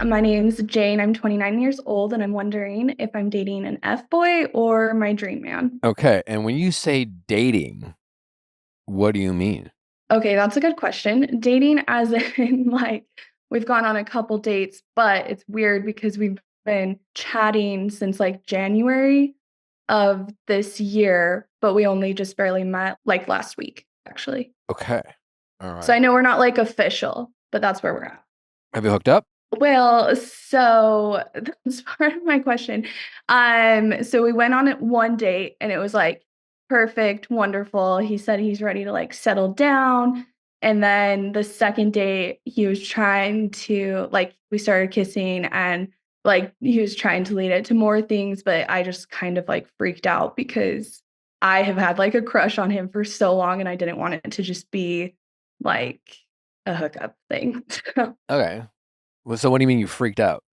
My name's Jane. I'm 29 years old, and I'm wondering if I'm dating an F boy or my dream man. Okay, and when you say dating, what do you mean? Okay, that's a good question. Dating, as in, like, we've gone on a couple dates, but it's weird because we've been chatting since like January of this year, but we only just barely met like last week, actually. Okay, all So right. I know we're not like official, but that's where we're at. Have you hooked up? Well, so that's part of my question. So we went on it one date and it was like perfect, wonderful. He said he's ready to like settle down. And then the second date, he was trying to like we started kissing and like he was trying to lead it to more things, but I just kind of like freaked out because I have had like a crush on him for so long and I didn't want it to just be like a hookup thing. Okay. Well, so what do you mean you freaked out?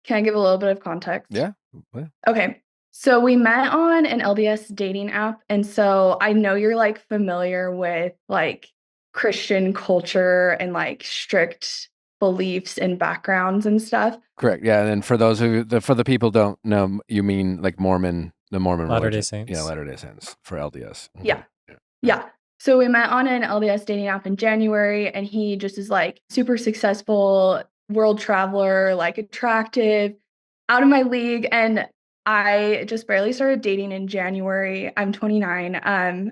Can I give a little bit of context? Yeah. What? Okay. So we met on an LDS dating app. And so I know you're like familiar with like Christian culture and like strict beliefs and backgrounds and stuff. Correct. Yeah, and then for those for the people don't know, you mean like the Mormon Latter-day religion. Yeah, Saints. Latter-day Saints for LDS. Okay. Yeah. Yeah. Yeah. Yeah. So we met on an LDS dating app in January and he just is like super successful, world traveler, like attractive, out of my league. And I just barely started dating in January. I'm 29.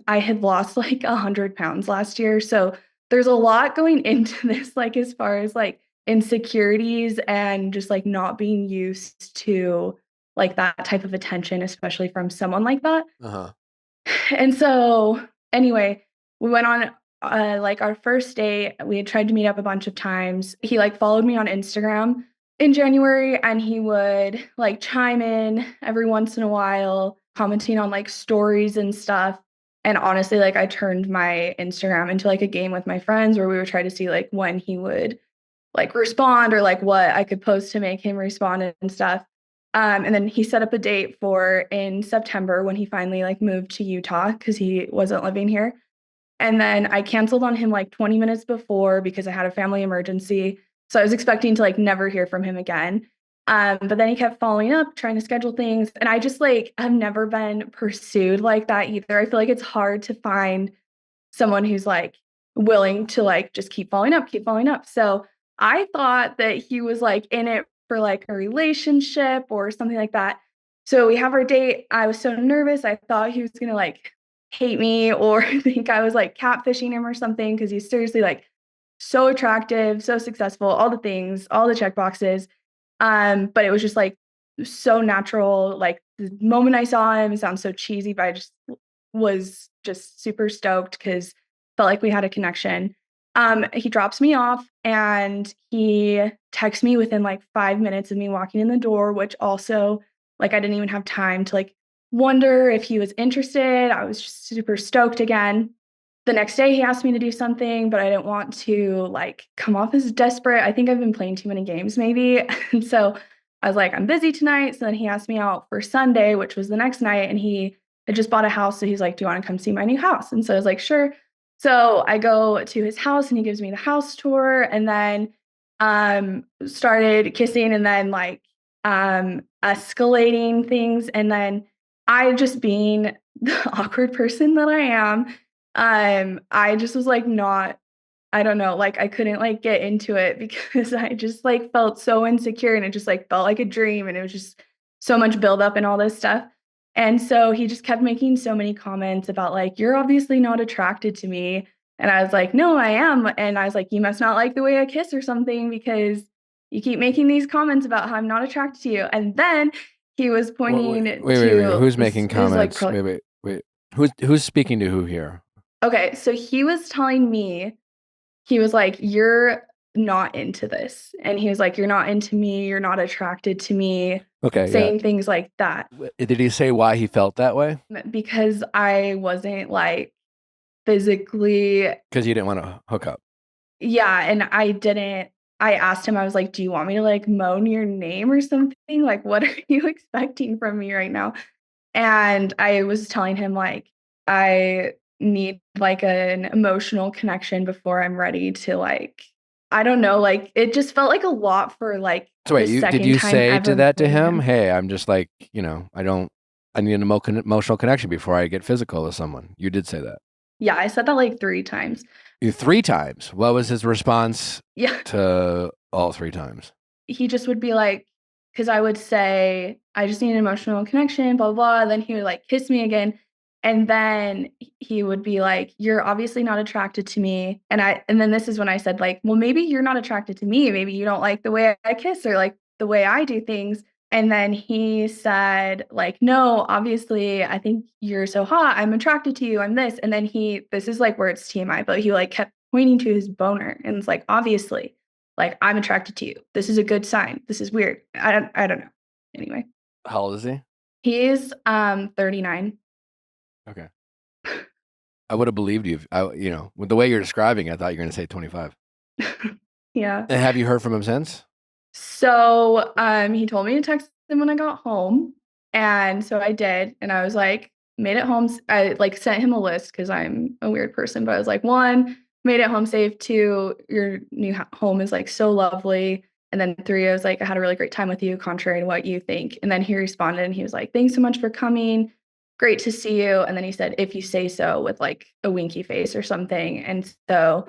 I had lost like 100 pounds last year. So there's a lot going into this, like as far as like insecurities and just like not being used to like that type of attention, especially from someone like that. Uh-huh. And so, anyway, we went on like our first date. We had tried to meet up a bunch of times. He like followed me on Instagram in January and he would like chime in every once in a while, commenting on like stories and stuff. And honestly, like I turned my Instagram into like a game with my friends where we would try to see like when he would like respond or like what I could post to make him respond and stuff. And then he set up a date for in September when he finally like moved to Utah because he wasn't living here. And then I canceled on him like 20 minutes before because I had a family emergency. So I was expecting to like never hear from him again. But then he kept following up, trying to schedule things. And I just like have never been pursued like that either. I feel like it's hard to find someone who's like willing to like just keep following up, keep following up. So I thought that he was like in it for like a relationship or something like that. So we have our date. I was so nervous. I thought he was going to like hate me or think I was like catfishing him or something because he's seriously like so attractive, so successful, all the things, all the check boxes. But it was just like so natural. Like the moment I saw him, it sounds so cheesy, but I just was just super stoked because felt like we had a connection. He drops me off and he texts me within like 5 minutes of me walking in the door, which also like I didn't even have time to like wonder if he was interested. I was just super stoked again. The next day he asked me to do something, but I didn't want to like come off as desperate. I think I've been playing too many games maybe. And so I was like, I'm busy tonight. So then he asked me out for Sunday, which was the next night, and he had just bought a house. So he's like, do you want to come see my new house? And so I was like, sure. So I go to his house and he gives me the house tour and then started kissing and then like escalating things. And then I just being the awkward person that I am, I just was like not, I don't know, like I couldn't like get into it because I just like felt so insecure and it just like felt like a dream and it was just so much buildup and all this stuff. And so he just kept making so many comments about like, you're obviously not attracted to me. And I was like, no, I am. And I was like, you must not like the way I kiss or something because you keep making these comments about how I'm not attracted to you. And then he was pointing Wait. to Who's making his like comments? Wait. Who's speaking to who here? okay, so he was telling me, he was like, you're not into this. And he was like, you're not into me, you're not attracted to me, Okay, yeah. saying things like that. Did he say why he felt that way? Because I wasn't like physically, Because you didn't want to hook up. yeah, and I didn't. I asked him, I was like, do you want me to like moan your name or something? Like, what are you expecting from me right now? And I was telling him like I need like an emotional connection before I'm ready to like I don't know, like it just felt like a lot for like So the wait, did second you time say to ever that to meeting him? him. Hey, I'm just like, I need an emotional connection before I get physical with someone. You did say that. Yeah, I said that like 3 times. You 3 times. What was his response Yeah, to all 3 times? he just would be like, because I would say, I just need an emotional connection, blah, blah, blah. Then he would like kiss me again. And then he would be like, you're obviously not attracted to me. And then this is when I said, like, well, maybe you're not attracted to me. Maybe you don't like the way I kiss or like the way I do things. And then he said, like, no, obviously, I think you're so hot. I'm attracted to you. I'm this. And then this is like where it's TMI, but he like kept pointing to his boner and it's like, obviously. Like, I'm attracted to you. This is a good sign. This is weird. I don't know. Anyway, How old is he? he's 39. Okay. I would have believed you. With the way you're describing, I thought you were going to say 25. Yeah. And have you heard from him since? So, he told me to text him when I got home, and so I did, and I was like, made it home. I like sent him a list because I'm a weird person, but I was like, one, made it home safe. Two, your new home is like so lovely. And then three, I was like, I had a really great time with you, contrary to what you think. And then he responded and he was like, thanks so much for coming. Great to see you. And then he said, if you say so, with like a winky face or something. And so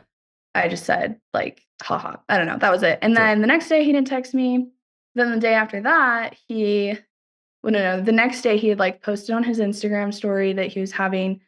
I just said, like, haha. I don't know. That was it. And Sure. then the next day he didn't text me. Then the day after that, well, no, the next day he had like posted on his Instagram story that he was having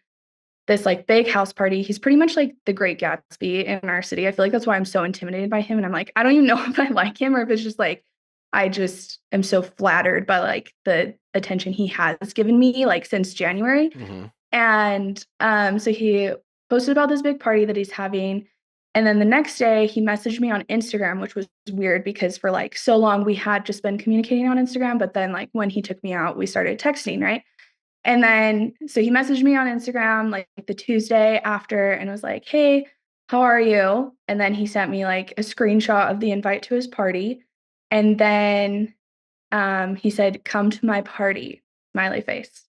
this like big house party. He's pretty much like the Great Gatsby in our city. I feel like that's why I'm so intimidated by him. And I'm like, I don't even know if I like him or if it's just like, I just am so flattered by like the attention he has given me like since January. Mm-hmm. And so he posted about this big party that he's having. And then the next day he messaged me on Instagram, which was weird because for like so long we had just been communicating on Instagram. But then like when he took me out, we started texting, right? And then so he messaged me on Instagram like the Tuesday after and was like, hey, how are you? And then he sent me like a screenshot of the invite to his party. And then he said, come to my party, smiley face.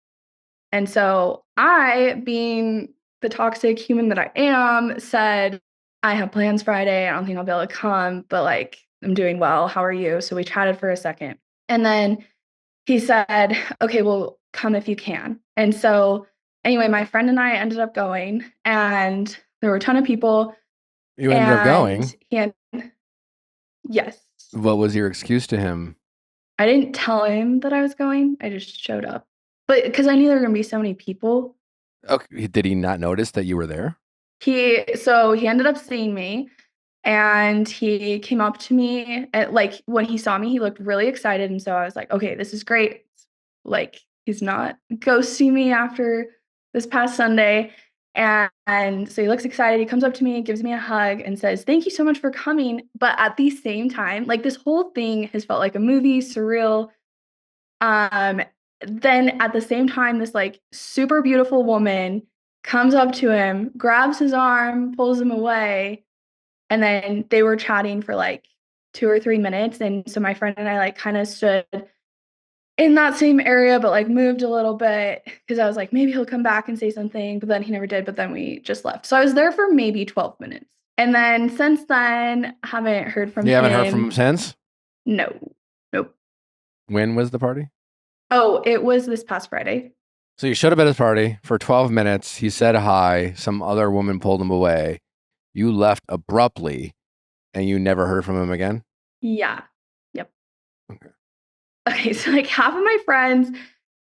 And so I, being the toxic human that I am, said, I have plans Friday. I don't think I'll be able to come, but like, I'm doing well. How are you? So we chatted for a second. And then he said, okay, well, come if you can. And so, anyway, my friend and I ended up going, and there were a ton of people. You ended up And going. yes, What was your excuse to him? I didn't tell him that I was going. I just showed up. But because I knew there were going to be so many people, Okay. Did he not notice that you were there? he ended up seeing me and he came up to me and like when he saw me, he looked really excited. And so I was like, okay, this is great. Like he's not ghosting me after this past Sunday. And so he looks excited. He comes up to me, gives me a hug, and says, thank you so much for coming. But at the same time, like this whole thing has felt like a movie, surreal. Um, then at the same time, this like super beautiful woman comes up to him, grabs his arm, pulls him away, and then they were chatting for like 2 or 3 minutes. And so my friend and I like kind of stood in that same area, but like moved a little bit because I was like, maybe he'll come back and say something, but then he never did. But then we just left. So I was there for maybe 12 minutes. And then since then, haven't heard from You haven't heard from him him. since? No, nope. When was the party? Oh, it was this past Friday. So you showed up at his party for 12 minutes. He said hi. Some other woman pulled him away. You left abruptly and you never heard from him again? Yeah. Yep. Okay. Okay, so like half of my friends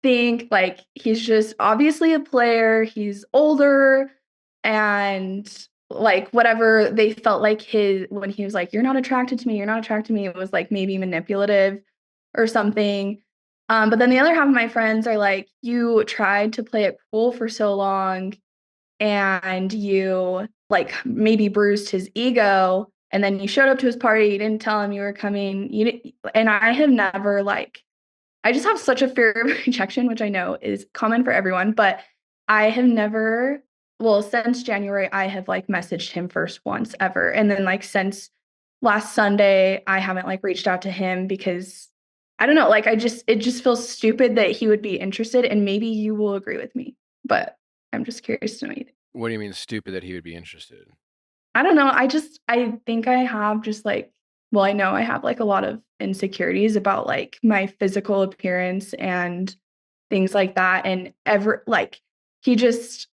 think like he's just obviously a player, he's older and like whatever they felt like his when he was like you're not attracted to me, you're not attracted to me, it was like maybe manipulative or something. But then the other half of my friends are like you tried to play it cool for so long and you like maybe bruised his ego and then you showed up to his party, you didn't tell him you were coming. And I have never like I just have such a fear of rejection, which I know is common for everyone, but I have never, well, since January, I have like messaged him first once ever. And then like since last Sunday, I haven't like reached out to him because I don't know, like it just feels stupid that he would be interested and maybe you will agree with me, but I'm just curious to know. What do you mean stupid that he would be interested? I don't know. I think I have just like, well, I know I have like a lot of insecurities about like my physical appearance and things like that. And he just,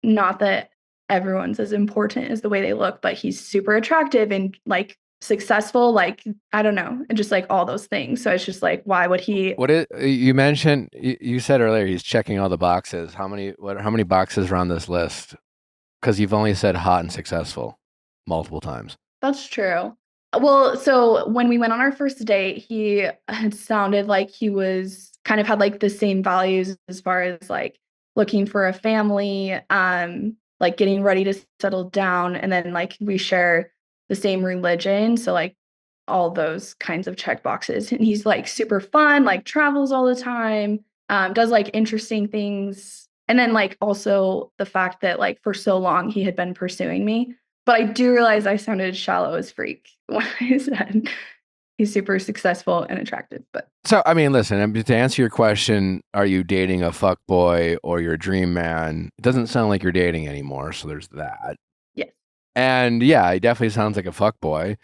not that everyone's as important as the way they look, but he's super attractive and like successful. Like, I don't know. And just like all those things. So it's just like, why would he? You mentioned, you said earlier he's checking all the boxes. How many boxes are on this list? Because you've only said hot and successful multiple times. That's true. Well, so when we went on our first date, he had sounded like he was kind of had like the same values as far as like looking for a family, like getting ready to settle down, and then like we share the same religion, so like all those kinds of check boxes. And he's like super fun, like travels all the time, does like interesting things. And then like also the fact that like for so long he had been pursuing me. But I do realize I sounded shallow as freak when I said he's super successful and attractive. But So, I mean, listen, to answer your question, are you dating a fuck boy or your dream man? It doesn't sound like you're dating anymore, so there's that. yes. And yeah, it definitely sounds like a fuck boy.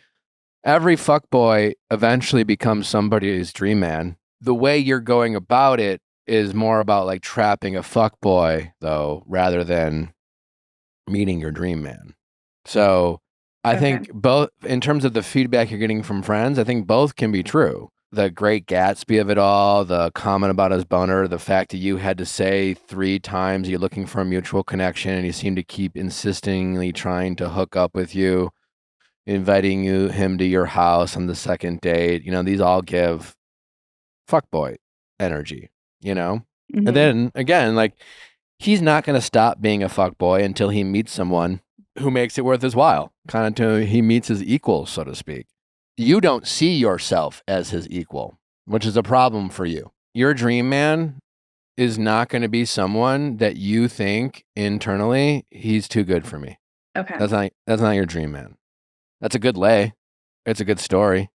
Every fuck boy eventually becomes somebody's dream man. The way you're going about it is more about like trapping a fuck boy, though, rather than meeting your dream man. So I Okay. think both, in terms of the feedback you're getting from friends, I think both can be true. The great Gatsby of it all, the comment about his boner, the fact that you had to say 3 times you're looking for a mutual connection and he seemed to keep insistingly trying to hook up with you, inviting him to your house on the second date. These all give fuckboy energy, you know? And Hmm. then again, like, he's not going to stop being a fuckboy until he meets someone who makes it worth his while, kind of until he meets his equal, so to speak. You don't see yourself as his equal, which is a problem for you. Your dream man is not going to be someone that you think internally he's too good for me. Okay. That's not your dream man. That's a good lay. It's a good story.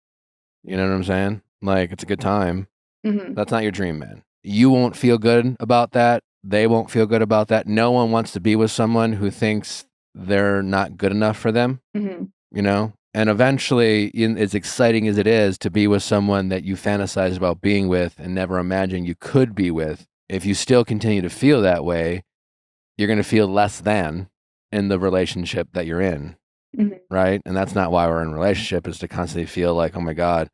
You know what I'm saying? Like, it's a good time. Hmm. That's not your dream man. You won't feel good about that. They won't feel good about that. No one wants to be with someone who thinks they're not good enough for them, Hmm. And eventually, as exciting as it is to be with someone that you fantasize about being with and never imagined you could be with, if you still continue to feel that way, you're going to feel less than in the relationship that you're in, Hmm. right? And that's not why we're in a relationship, is to constantly feel like, oh my God,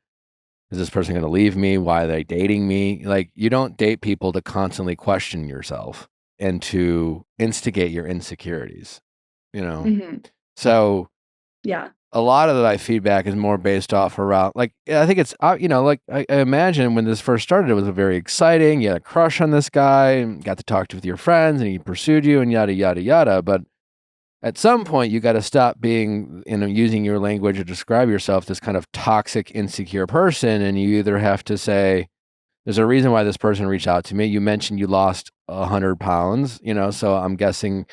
is this person going to leave me? Why are they dating me? Like, you don't date people to constantly question yourself and to instigate your insecurities, you know? Hmm. So Yeah. a lot of my feedback is more based off around, like, I think it's, like, I imagine when this first started, it was very exciting. You had a crush on this guy and got to talk to with your friends and he pursued you and yada, yada, yada. But at some point, you got to stop being, using your language to describe yourself, this kind of toxic, insecure person. And you either have to say, there's a reason why this person reached out to me. You mentioned you lost 100 pounds, so I'm guessing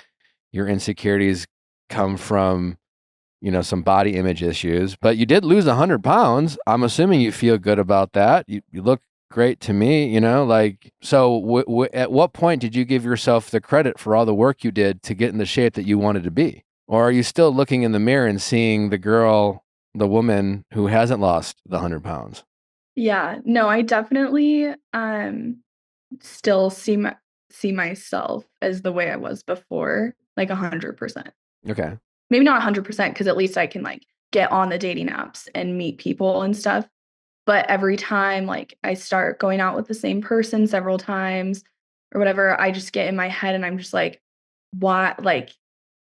your insecurities come from, some body image issues, but you did lose 100 pounds. I'm assuming you feel good about that. You look great to me, like, so at what point did you give yourself the credit for all the work you did to get in the shape that you wanted to be? Or are you still looking in the mirror and seeing the woman who hasn't lost the 100 pounds? Yeah. No, I definitely still see myself as the way I was before, like 100%. Okay. Maybe not 100% because at least I can like get on the dating apps and meet people and stuff. But every time like I start going out with the same person several times or whatever, I just get in my head and I'm just like, why? Like,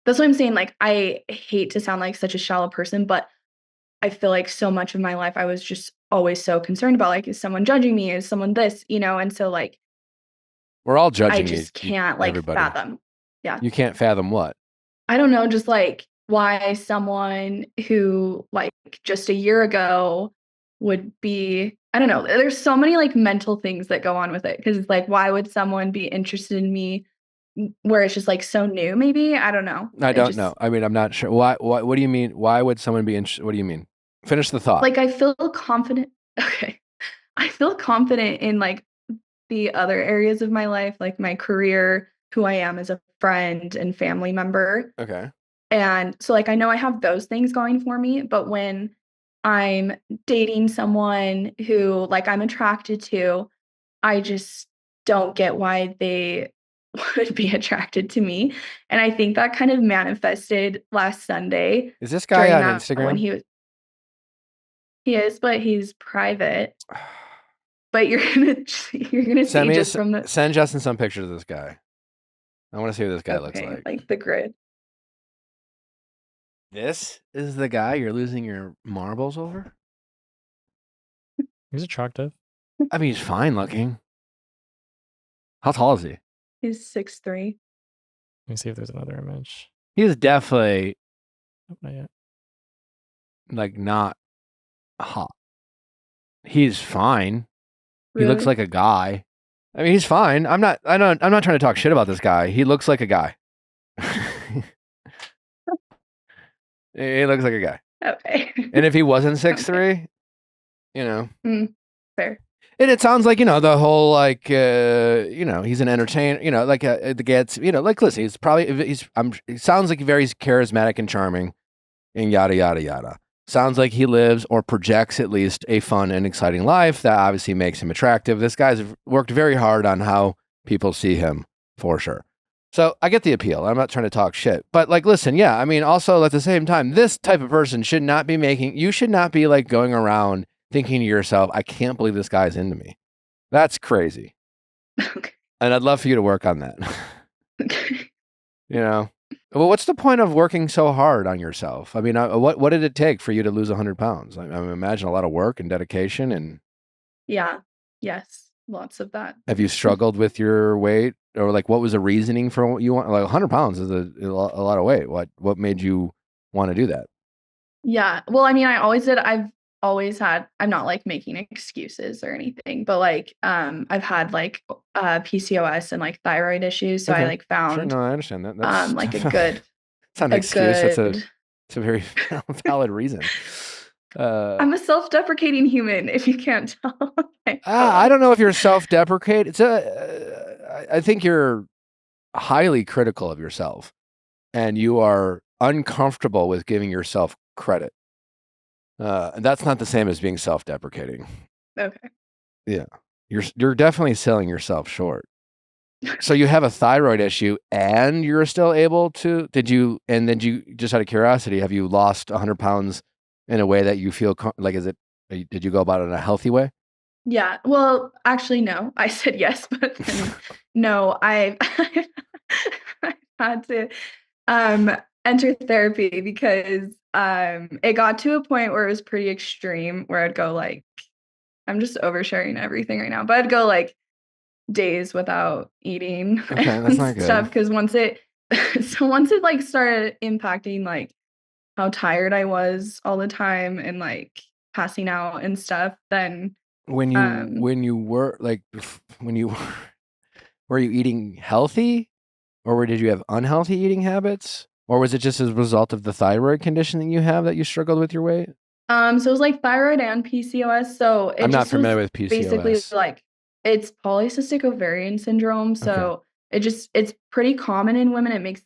that's what I'm saying. Like, I hate to sound like such a shallow person, but I feel like so much of my life I was just always so concerned about like, is someone judging me? Is someone this? And so like, We're all I judging just can't like everybody. fathom. Yeah. You can't fathom what? I don't know, just like why someone who like just a year ago would be, I don't know. There's so many like mental things that go on with it because it's like, why would someone be interested in me where it's just like so new? Maybe I don't know. I It don't know. just I mean, I'm not sure. What do you mean? Why would someone be interested? What do you mean? Finish the thought. like I feel confident. Okay, I feel confident in like the other areas of my life, like my career, who I am as a friend and family member. Okay. And so like I know I have those things going for me, but when I'm dating someone who like I'm attracted to, I just don't get why they would be attracted to me. And I think that kind of manifested last Sunday Is this guy during on that when Instagram? he is, but he's private. But you're gonna see just from the Send Justin some pictures of this guy. I want to see what this guy looks okay, like. like the grid. This is the guy you're losing your marbles over? He's attractive. I mean, he's fine looking. How tall is he? He's 6'3". Let me see if there's another image. He is definitely Oh, not yet. like not hot. He's fine. He looks Really? like a guy. I mean, he's fine. I'm not trying to talk shit about this guy. He looks like a guy. He looks like a guy. Okay. And if he wasn't 6'3", you know. Fair. And it sounds like, the whole like he's an entertainer, like the gets, like listen, he sounds like very charismatic and charming and yada yada yada. Sounds like he lives or projects at least a fun and exciting life that obviously makes him attractive. This guy's worked very hard on how people see him for sure. So I get the appeal. I'm not trying to talk shit. But like, listen, yeah, I mean, also at the same time, this type of person you should not be like going around thinking to yourself, I can't believe this guy's into me. That's crazy. Okay. And I'd love for you to work on that. Okay. Well, what's the point of working so hard on yourself? I mean, what did it take for you to lose 100 pounds? I imagine a lot of work and dedication. And Yeah. Yes. Lots of that. have you struggled with your weight, or like what was the reasoning for what you want? Like 100 pounds is a lot of weight. What made you want to do that? Yeah. Well, I mean, I'm not like making excuses or anything, but like I've had like PCOS and like thyroid issues. So I Okay. like Sure, found no, I understand that. That's like a good it's not an excuse. It's good a very valid reason. I'm a self-deprecating human, if you can't tell. Okay, but I don't know if you're self-deprecate. I think you're highly critical of yourself, and you are uncomfortable with giving yourself credit. And that's not the same as being self-deprecating. okay. Yeah, you're definitely selling yourself short. So you have a thyroid issue, and you're still able to. Did you? And then just out of curiosity, have you lost 100 pounds in a way that you feel like? Did you go about it in a healthy way? Yeah. Well, actually, no. I said yes, but then no. I had to enter therapy because it got to a point where it was pretty extreme, where I'd go like, I'm just oversharing everything right now, but I'd go like days without eating Okay, that's and not stuff good. because once it like started impacting like how tired I was all the time and like passing out and stuff, then When you were like when you were you eating healthy, or did you have unhealthy eating habits, or was it just as a result of the thyroid condition that you have that you struggled with your weight? so it was like thyroid and PCOS. So it I'm not just was familiar with basically PCOS. like it's polycystic ovarian syndrome. Okay. So it's pretty common in women. It makes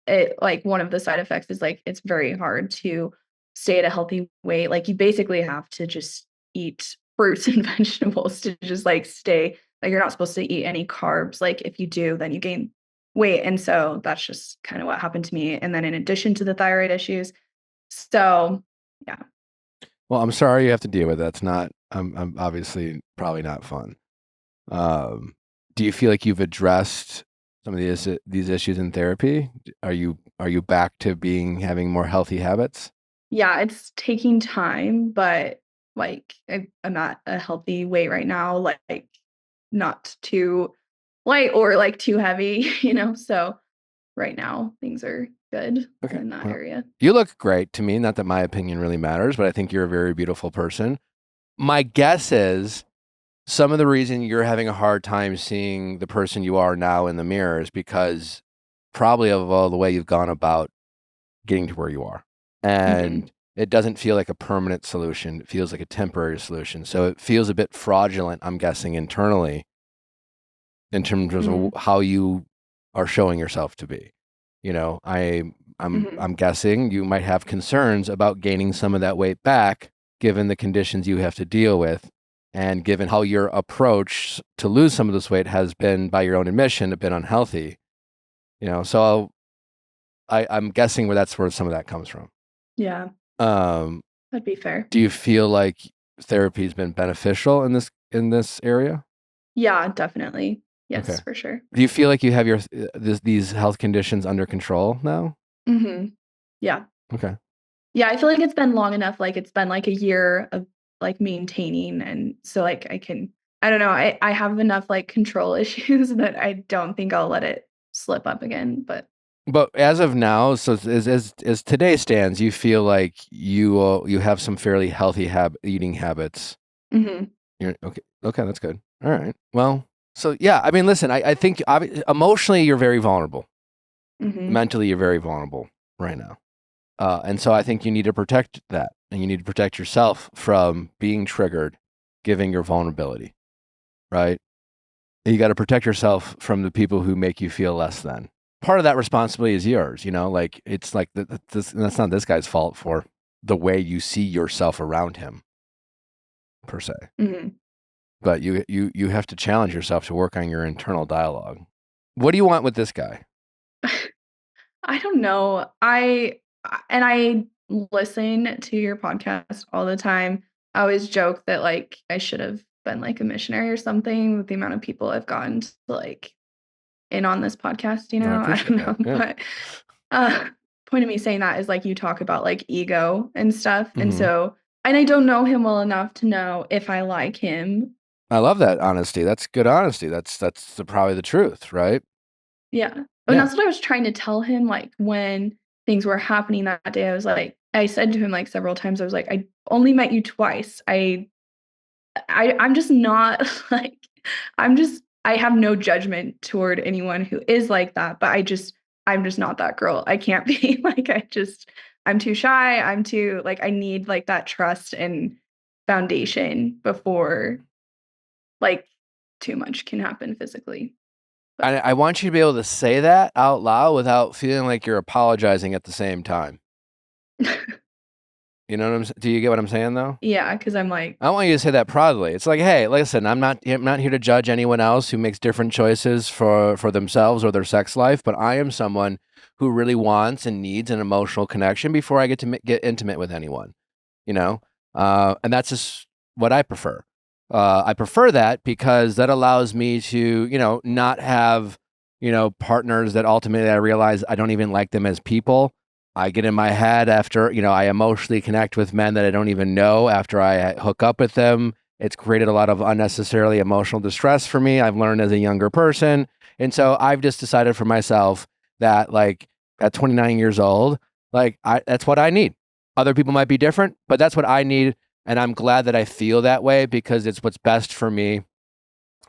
it like one of the side effects is like it's very hard to stay at a healthy weight. Like you basically have to just eat fruits and vegetables to just like stay like you're not supposed to eat any carbs. Like if you do, then you gain weight. And so that's just kind of what happened to me. And then in addition to the thyroid issues, so yeah. Well, I'm sorry you have to deal with that. It's not. I'm obviously probably not fun. Do you feel like you've addressed some of these issues in therapy? Are you back to having more healthy habits? Yeah, it's taking time, but like I'm at a healthy weight right now, like not too light or like too heavy, So right now things are good Okay. in that Well, area. you look great to me. Not that my opinion really matters, but I think you're a very beautiful person. My guess is some of the reason you're having a hard time seeing the person you are now in the mirror is because probably of all the way you've gone about getting to where you are. And it doesn't feel like a permanent solution. It feels like a temporary solution. So it feels a bit fraudulent, I'm guessing, internally in terms of how you are showing yourself to be. I'm guessing you might have concerns about gaining some of that weight back, given the conditions you have to deal with, and given how your approach to lose some of this weight has been, by your own admission, been unhealthy. So I'm guessing that's where some of that comes from. Yeah, Um, that'd be fair. do you feel like therapy's been beneficial in this area? Yeah, definitely. Yes, Okay. for sure. Do you feel like you have these health conditions under control now? Yeah. Okay. Yeah, I feel like it's been long enough. Like it's been like a year of like maintaining, and so like I don't know, I have enough like control issues that I don't think I'll let it slip up again. But as of now, so as today stands, you feel like you have some fairly healthy eating habits. You're okay. Okay, that's good. All right. Well, so yeah, I mean, listen, I think emotionally you're very vulnerable. Mentally, you're very vulnerable right now. And so I think you need to protect that, and you need to protect yourself from being triggered, giving your vulnerability, right? You got to protect yourself from the people who make you feel less than. Part of that responsibility is yours, like it's like that's not this guy's fault for the way you see yourself around him, per se. But you have to challenge yourself to work on your internal dialogue. What do you want with this guy? I don't know. I listen to your podcast all the time. I always joke that like I should have been like a missionary or something with the amount of people I've gotten to like in on this podcast, I I appreciate don't know. that. Yeah. But point of me saying that is like you talk about like ego and stuff. And so and I don't know him well enough to know if I like him. I love that honesty. That's good honesty. That's probably the truth, right? Yeah. And that's what I was trying to tell him, like, when things were happening that day. I said to him, like, several times, I was like, "I only met you twice. I'm just not, like I have no judgment toward anyone who is like that, but I'm just not that girl. I can't be, like, I'm too shy. I'm too like, I need, like, that trust and foundation before, like, too much can happen physically." I want you to be able to say that out loud without feeling like you're apologizing at the same time. You know what I'm saying? Do you get what I'm saying, though? Yeah, because I'm like, I want you to say that proudly. It's like, hey, listen, I'm not here to judge anyone else who makes different choices for themselves or their sex life, but I am someone who really wants and needs an emotional connection before I get to get intimate with anyone, and that's just what I prefer. I prefer that because that allows me to, not have, partners that ultimately I realize I don't even like them as people. I get in my head after, I emotionally connect with men that I don't even know after I hook up with them. It's created a lot of unnecessarily emotional distress for me. I've learned as a younger person. And so I've just decided for myself that, like, at 29 years old, like, that's what I need. Other people might be different, but that's what I need. And I'm glad that I feel that way because it's what's best for me.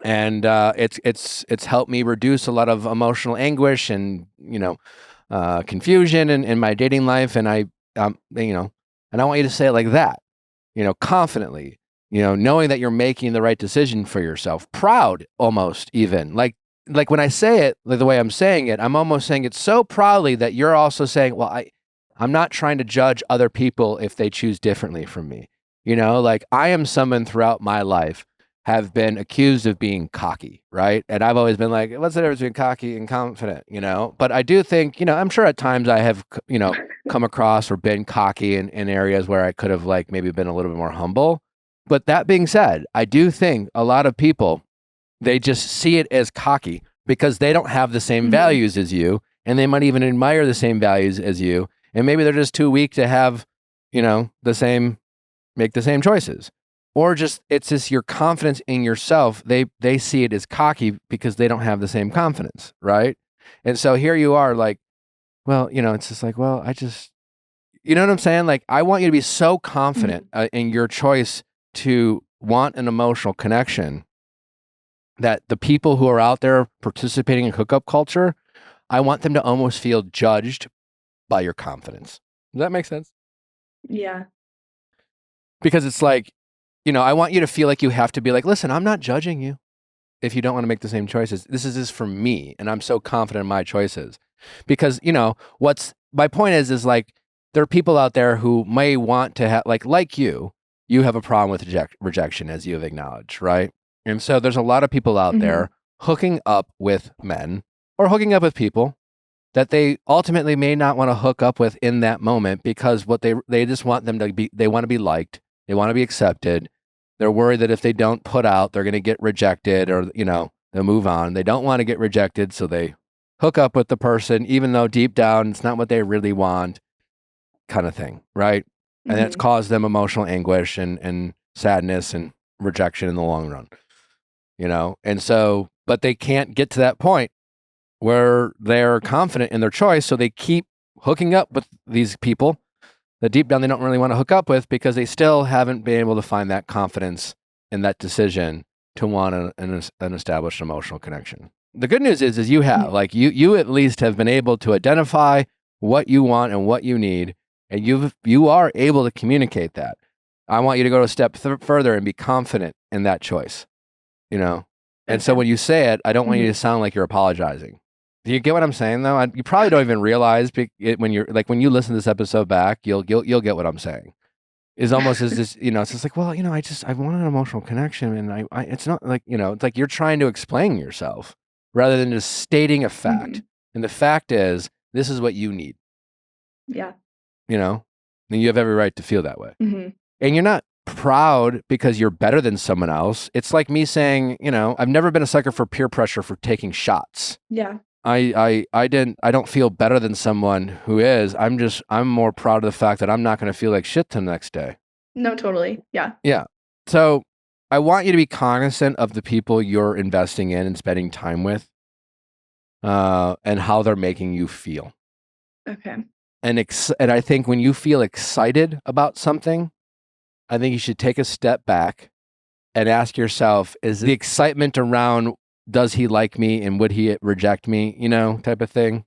And it's helped me reduce a lot of emotional anguish and, confusion in my dating life. And and I want you to say it like that, confidently, knowing that you're making the right decision for yourself, proud almost even like when I say it, like the way I'm saying it, I'm almost saying it so proudly that you're also saying, well, I'm not trying to judge other people if they choose differently from me. Like I am someone throughout my life have been accused of being cocky, right? And I've always been like, what's the difference between cocky and confident, But I do think, I'm sure at times I have, come across or been cocky in areas where I could have like maybe been a little bit more humble. But that being said, I do think a lot of people, they just see it as cocky because they don't have the same values as you, and they might even admire the same values as you. And maybe they're just too weak to have, make the same choices. Or it's just your confidence in yourself. They see it as cocky because they don't have the same confidence, right? And so here you are like, well, it's just like, well, you know what I'm saying? Like, I want you to be so confident in your choice to want an emotional connection that the people who are out there participating in hookup culture, I want them to almost feel judged by your confidence. Does that make sense? Yeah. Because it's like, I want you to feel like you have to be like, listen, I'm not judging you if you don't want to make the same choices. This is for me, and I'm so confident in my choices. Because, what's my point is like, there are people out there who may want to have, like you have a problem with rejection, as you have acknowledged, right? And so there's a lot of people out there hooking up with men or hooking up with people that they ultimately may not want to hook up with in that moment, because what they just want them to be, they want to be liked, they want to be accepted. They're worried that if they don't put out, they're going to get rejected, or, they'll move on. They don't want to get rejected, so they hook up with the person, even though deep down it's not what they really want, kind of thing, right? And that's caused them emotional anguish and sadness and rejection in the long run, And so, but they can't get to that point where they're confident in their choice, so they keep hooking up with these people that deep down they don't really want to hook up with, because they still haven't been able to find that confidence in that decision to want an established emotional connection. The good news is you have, like, you at least have been able to identify what you want and what you need, and you are able to communicate that. I want you to go a step further and be confident in that choice, And so when you say it, I don't want you to sound like you're apologizing. Do you get what I'm saying, though? You probably don't even realize when you listen to this episode back, you'll get what I'm saying. Is almost as this, it's just like, well, I want an emotional connection, and it's not like, it's like you're trying to explain yourself rather than just stating a fact. And the fact is, this is what you need. Yeah. And you have every right to feel that way. And you're not proud because you're better than someone else. It's like me saying, I've never been a sucker for peer pressure for taking shots. Yeah. I don't feel better than someone who is. I'm more proud of the fact that I'm not going to feel like shit the next day. No, totally. Yeah. Yeah. So I want you to be cognizant of the people you're investing in and spending time with, and how they're making you feel. Okay. And I think when you feel excited about something, I think you should take a step back and ask yourself, is the excitement around, does he like me and would he reject me, type of thing?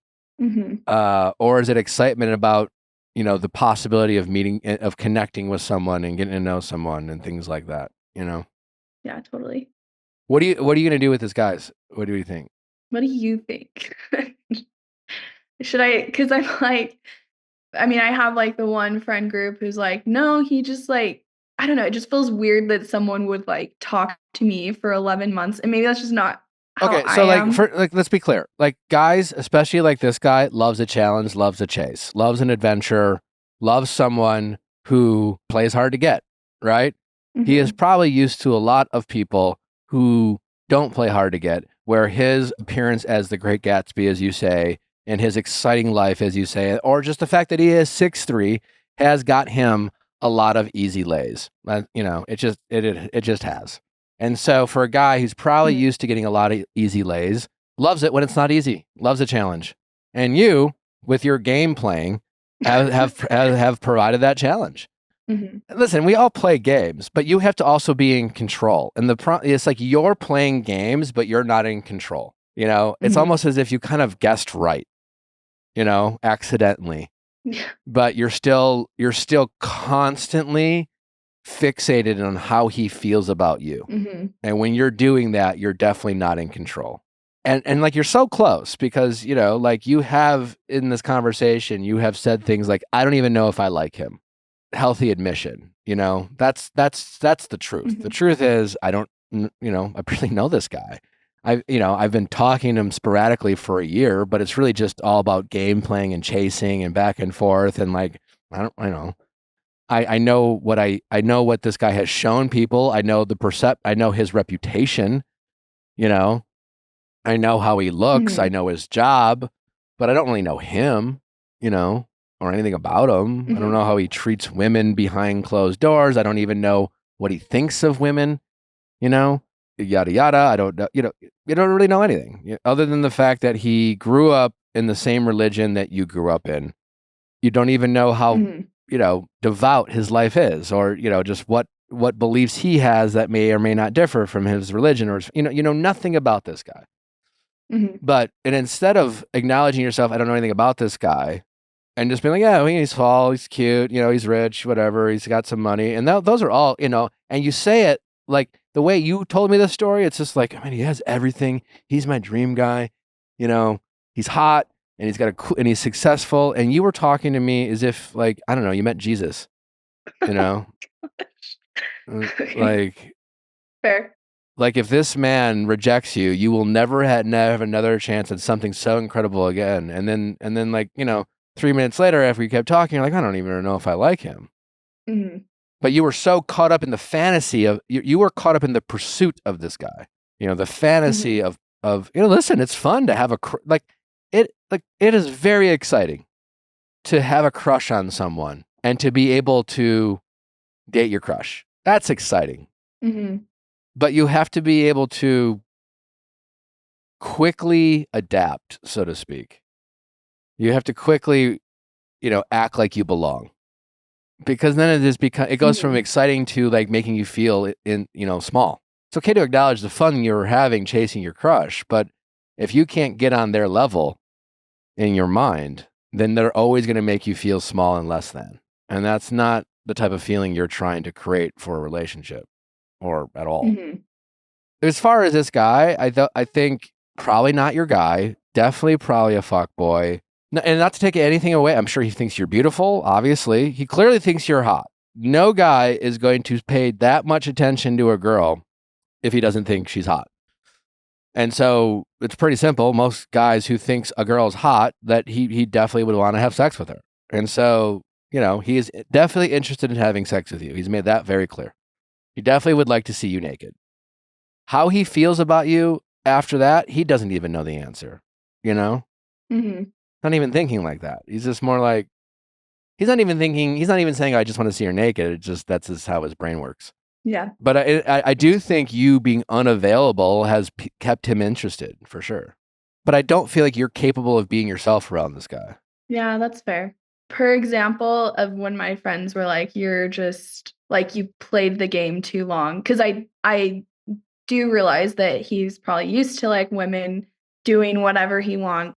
Or is it excitement about, the possibility of connecting with someone and getting to know someone and things like that, Yeah, totally. What are you going to do with this, guys? What do you think? What do you think? Should I, because I'm like, I have like the one friend group who's like, no, he just like, I don't know. It just feels weird that someone would like talk to me for 11 months. And maybe that's just not how Okay, so I am. let's be clear. Like, guys, especially like this guy, loves a challenge, loves a chase, loves an adventure, loves someone who plays hard to get, right? He is probably used to a lot of people who don't play hard to get, where his appearance as the Great Gatsby, as you say, and his exciting life, as you say, or just the fact that he is 6'3", has got him a lot of easy lays. It just has. And so for a guy who's probably used to getting a lot of easy lays, loves it when it's not easy, loves a challenge. And you, with your game playing, have provided that challenge. Listen, we all play games, but you have to also be in control. And it's like you're playing games, but you're not in control. It's almost as if you kind of guessed right, accidentally. But you're still constantly fixated on how he feels about you. And when you're doing that, you're definitely not in control. And like, you're so close because, like, you have in this conversation, you have said things like, I don't even know if I like him. Healthy admission, that's the truth. The truth is, I don't, I really know this guy. I've been talking to him sporadically for a year, but it's really just all about game playing and chasing and back and forth. And like, I know what this guy has shown people. I know I know his reputation, I know how he looks. I know his job, but I don't really know him, or anything about him. I don't know how he treats women behind closed doors. I don't even know what he thinks of women, yada, yada. I don't know, you don't really know anything other than the fact that he grew up in the same religion that you grew up in. You don't even know how, devout his life is, or, just what beliefs he has that may or may not differ from his religion, or, you know nothing about this guy. But, and instead of acknowledging yourself, I don't know anything about this guy, and just being like, yeah, he's tall, he's cute, he's rich, whatever, he's got some money. And those are all, and you say it like the way you told me this story. It's just like, he has everything. He's my dream guy. He's hot. and and he's successful, and you were talking to me as if, like, I don't know, you met Jesus, you know? Okay. Like, Fair. if this man rejects you, you will never have another chance at something so incredible again. And then like, 3 minutes later, after you kept talking, you're like, I don't even know if I like him. Mhm. But you were so caught up in the fantasy of you were caught up in the pursuit of this guy. The fantasy Mhm. of listen, it's fun to have it is very exciting to have a crush on someone and to be able to date your crush. That's exciting. Mhm. But you have to be able to quickly adapt, so to speak. You have to quickly, act like you belong. Because then it goes from Mhm. exciting to like making you feel small. It's okay to acknowledge the fun you're having chasing your crush, but if you can't get on their level in your mind, then they're always going to make you feel small and less than. And that's not the type of feeling you're trying to create for a relationship or at all. Mhm. As far as this guy, I think probably not your guy. Definitely probably a fuck boy. And not to take anything away, I'm sure he thinks you're beautiful, obviously. He clearly thinks you're hot. No guy is going to pay that much attention to a girl if he doesn't think she's hot. And so it's pretty simple. Most guys who thinks a girl is hot, that he definitely would want to have sex with her. And so, he is definitely interested in having sex with you. He's made that very clear. He definitely would like to see you naked. How he feels about you after that, he doesn't even know the answer, Mhm. Not even thinking like that. He's just more like, he's not even saying, I just want to see her naked. It's just, that's just how his brain works. Yeah. But I do think you being unavailable has kept him interested, for sure. But I don't feel like you're capable of being yourself around this guy. Yeah, that's fair. Per example of when my friends were like, "You're just like, you played the game too long," 'cause I do realize that he's probably used to, like, women doing whatever he wants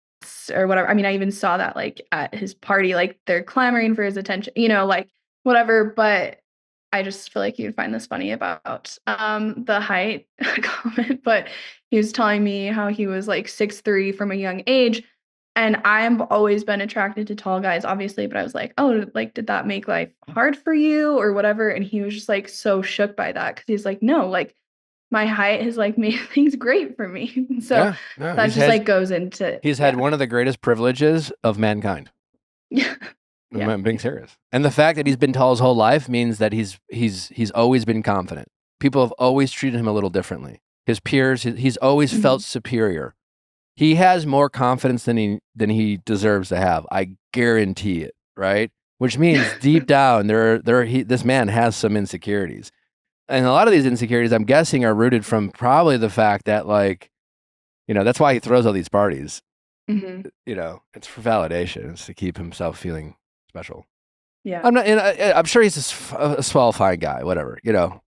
or whatever. I mean, I even saw that, like, at his party, like, they're clamoring for his attention, like, whatever, but I just feel like you'd find this funny about, the height comment, but he was telling me how he was, like, 6'3" from a young age, and I've always been attracted to tall guys, obviously, but I was like, "Oh, like, did that make life hard for you or whatever?" And he was just, like, so shook by that because he's like, "No, like, my height has, like, made things great for me." So, Yeah, no, that just, like, goes into he's had yeah. one of the greatest privileges of mankind. Yeah. Yeah. I'm being serious. And the fact that he's been tall his whole life means that he's always been confident. People have always treated him a little differently. His peers, he's always felt Mhm. superior. He has more confidence than he deserves to have. I guarantee it, right? Which means deep down this man has some insecurities. And a lot of these insecurities, I'm guessing, are rooted from probably the fact that, like, that's why he throws all these parties. Mhm. It's for validation. It's to keep himself feeling special. Yeah. I'm not, and I'm sure he's a swell, fine guy, whatever,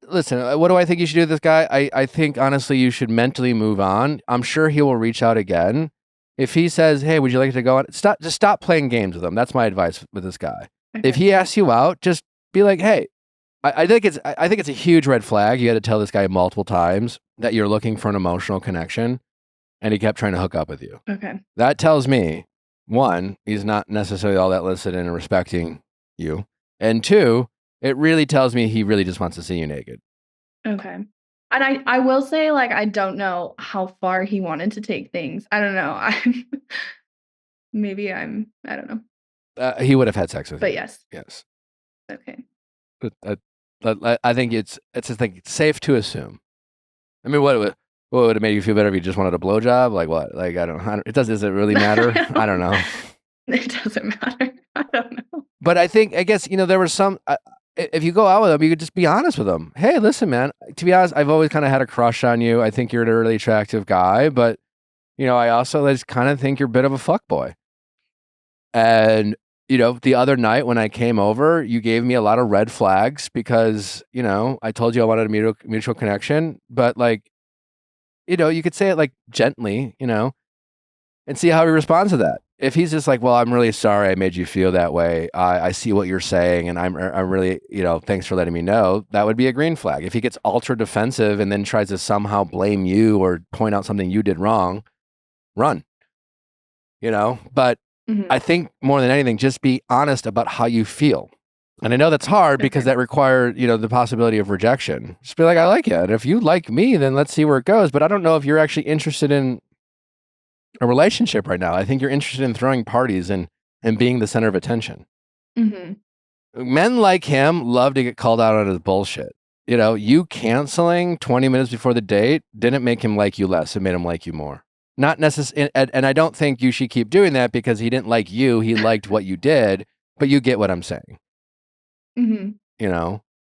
Listen, what do I think you should do with this guy? I think, honestly, you should mentally move on. I'm sure he will reach out again. If he says, hey, would you like to go on? Just stop playing games with him. That's my advice with this guy. If Okay. he asks you out, just be like, hey, I think it's a huge red flag. You had to tell this guy multiple times that you're looking for an emotional connection, and he kept trying to hook up with you. Okay. That tells me, one, he's not necessarily all that listening and respecting you. And two, it really tells me he really just wants to see you naked. Okay. And I will say, like, I don't know how far he wanted to take things. I don't know. I don't know. He would have had sex with But you. yes. Yes. Okay. But I think it's just like safe to assume. I mean, what would it make you feel better if you just wanted a blowjob? Like what? Like I don't. Does it really matter? I don't know. It doesn't matter. I don't know. But I guess, there was some, if you go out with them, you could just be honest with them. Hey, listen, man, to be honest, I've always kind of had a crush on you. I think you're a really attractive guy, but, I also just kind of think you're a bit of a fuckboy. And, the other night when I came over, you gave me a lot of red flags because, I told you I wanted a mutual connection, but like, you could say it like gently, and see how he responds to that. If he's just like, well, I'm really sorry I made you feel that way. I see what you're saying, and I'm really, thanks for letting me know. That would be a green flag. If he gets ultra defensive and then tries to somehow blame you or point out something you did wrong, run. But I think more than anything, just be honest about how you feel. And I know that's hard because that requires, the possibility of rejection. Just be like, I like you. And if you like me, then let's see where it goes. But I don't know if you're actually interested in a relationship right now. I think you're interested in throwing parties and being the center of attention. Men like him love to get called out on his bullshit. You canceling 20 minutes before the date didn't make him like you less. It made him like you more. Not necessarily. And I don't think you should keep doing that because he didn't like you. He liked what you did. But you get what I'm saying.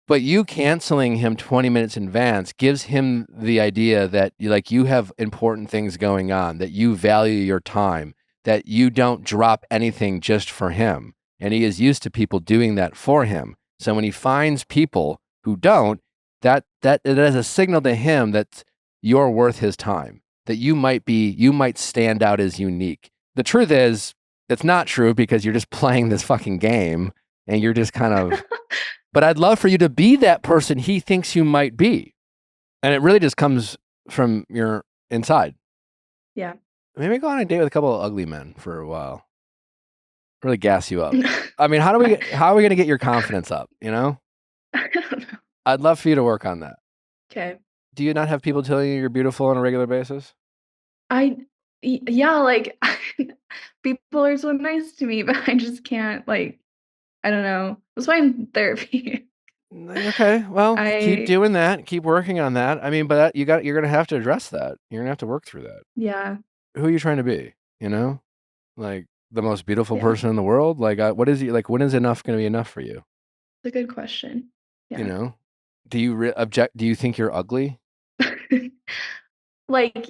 But you canceling him 20 minutes in advance gives him the idea that you have important things going on, that you value your time, that you don't drop anything just for him. And he is used to people doing that for him. So when he finds people who don't, that it is a signal to him that you're worth his time, that you might stand out as unique. The truth is, it's not true because you're just playing this fucking game and you're just kind of, but I'd love for you to be that person he thinks you might be. And it really just comes from your inside. Yeah. Maybe go on a date with a couple of ugly men for a while. Really gas you up. I mean, how are we going to get your confidence up, I don't know. I'd love for you to work on that. Okay. Do you not have people telling you you're beautiful on a regular basis? Yeah, people are so nice to me, but I just can't, I don't know. That's why I'm in therapy. Okay, well, keep doing that. Keep working on that. I mean, but you're going to have to address that. You're going to have to work through that. Yeah. Who are you trying to be? Like the most beautiful person in the world? What is he, when is enough going to be enough for you? It's a good question. Yeah. Do you object? Do you think you're ugly?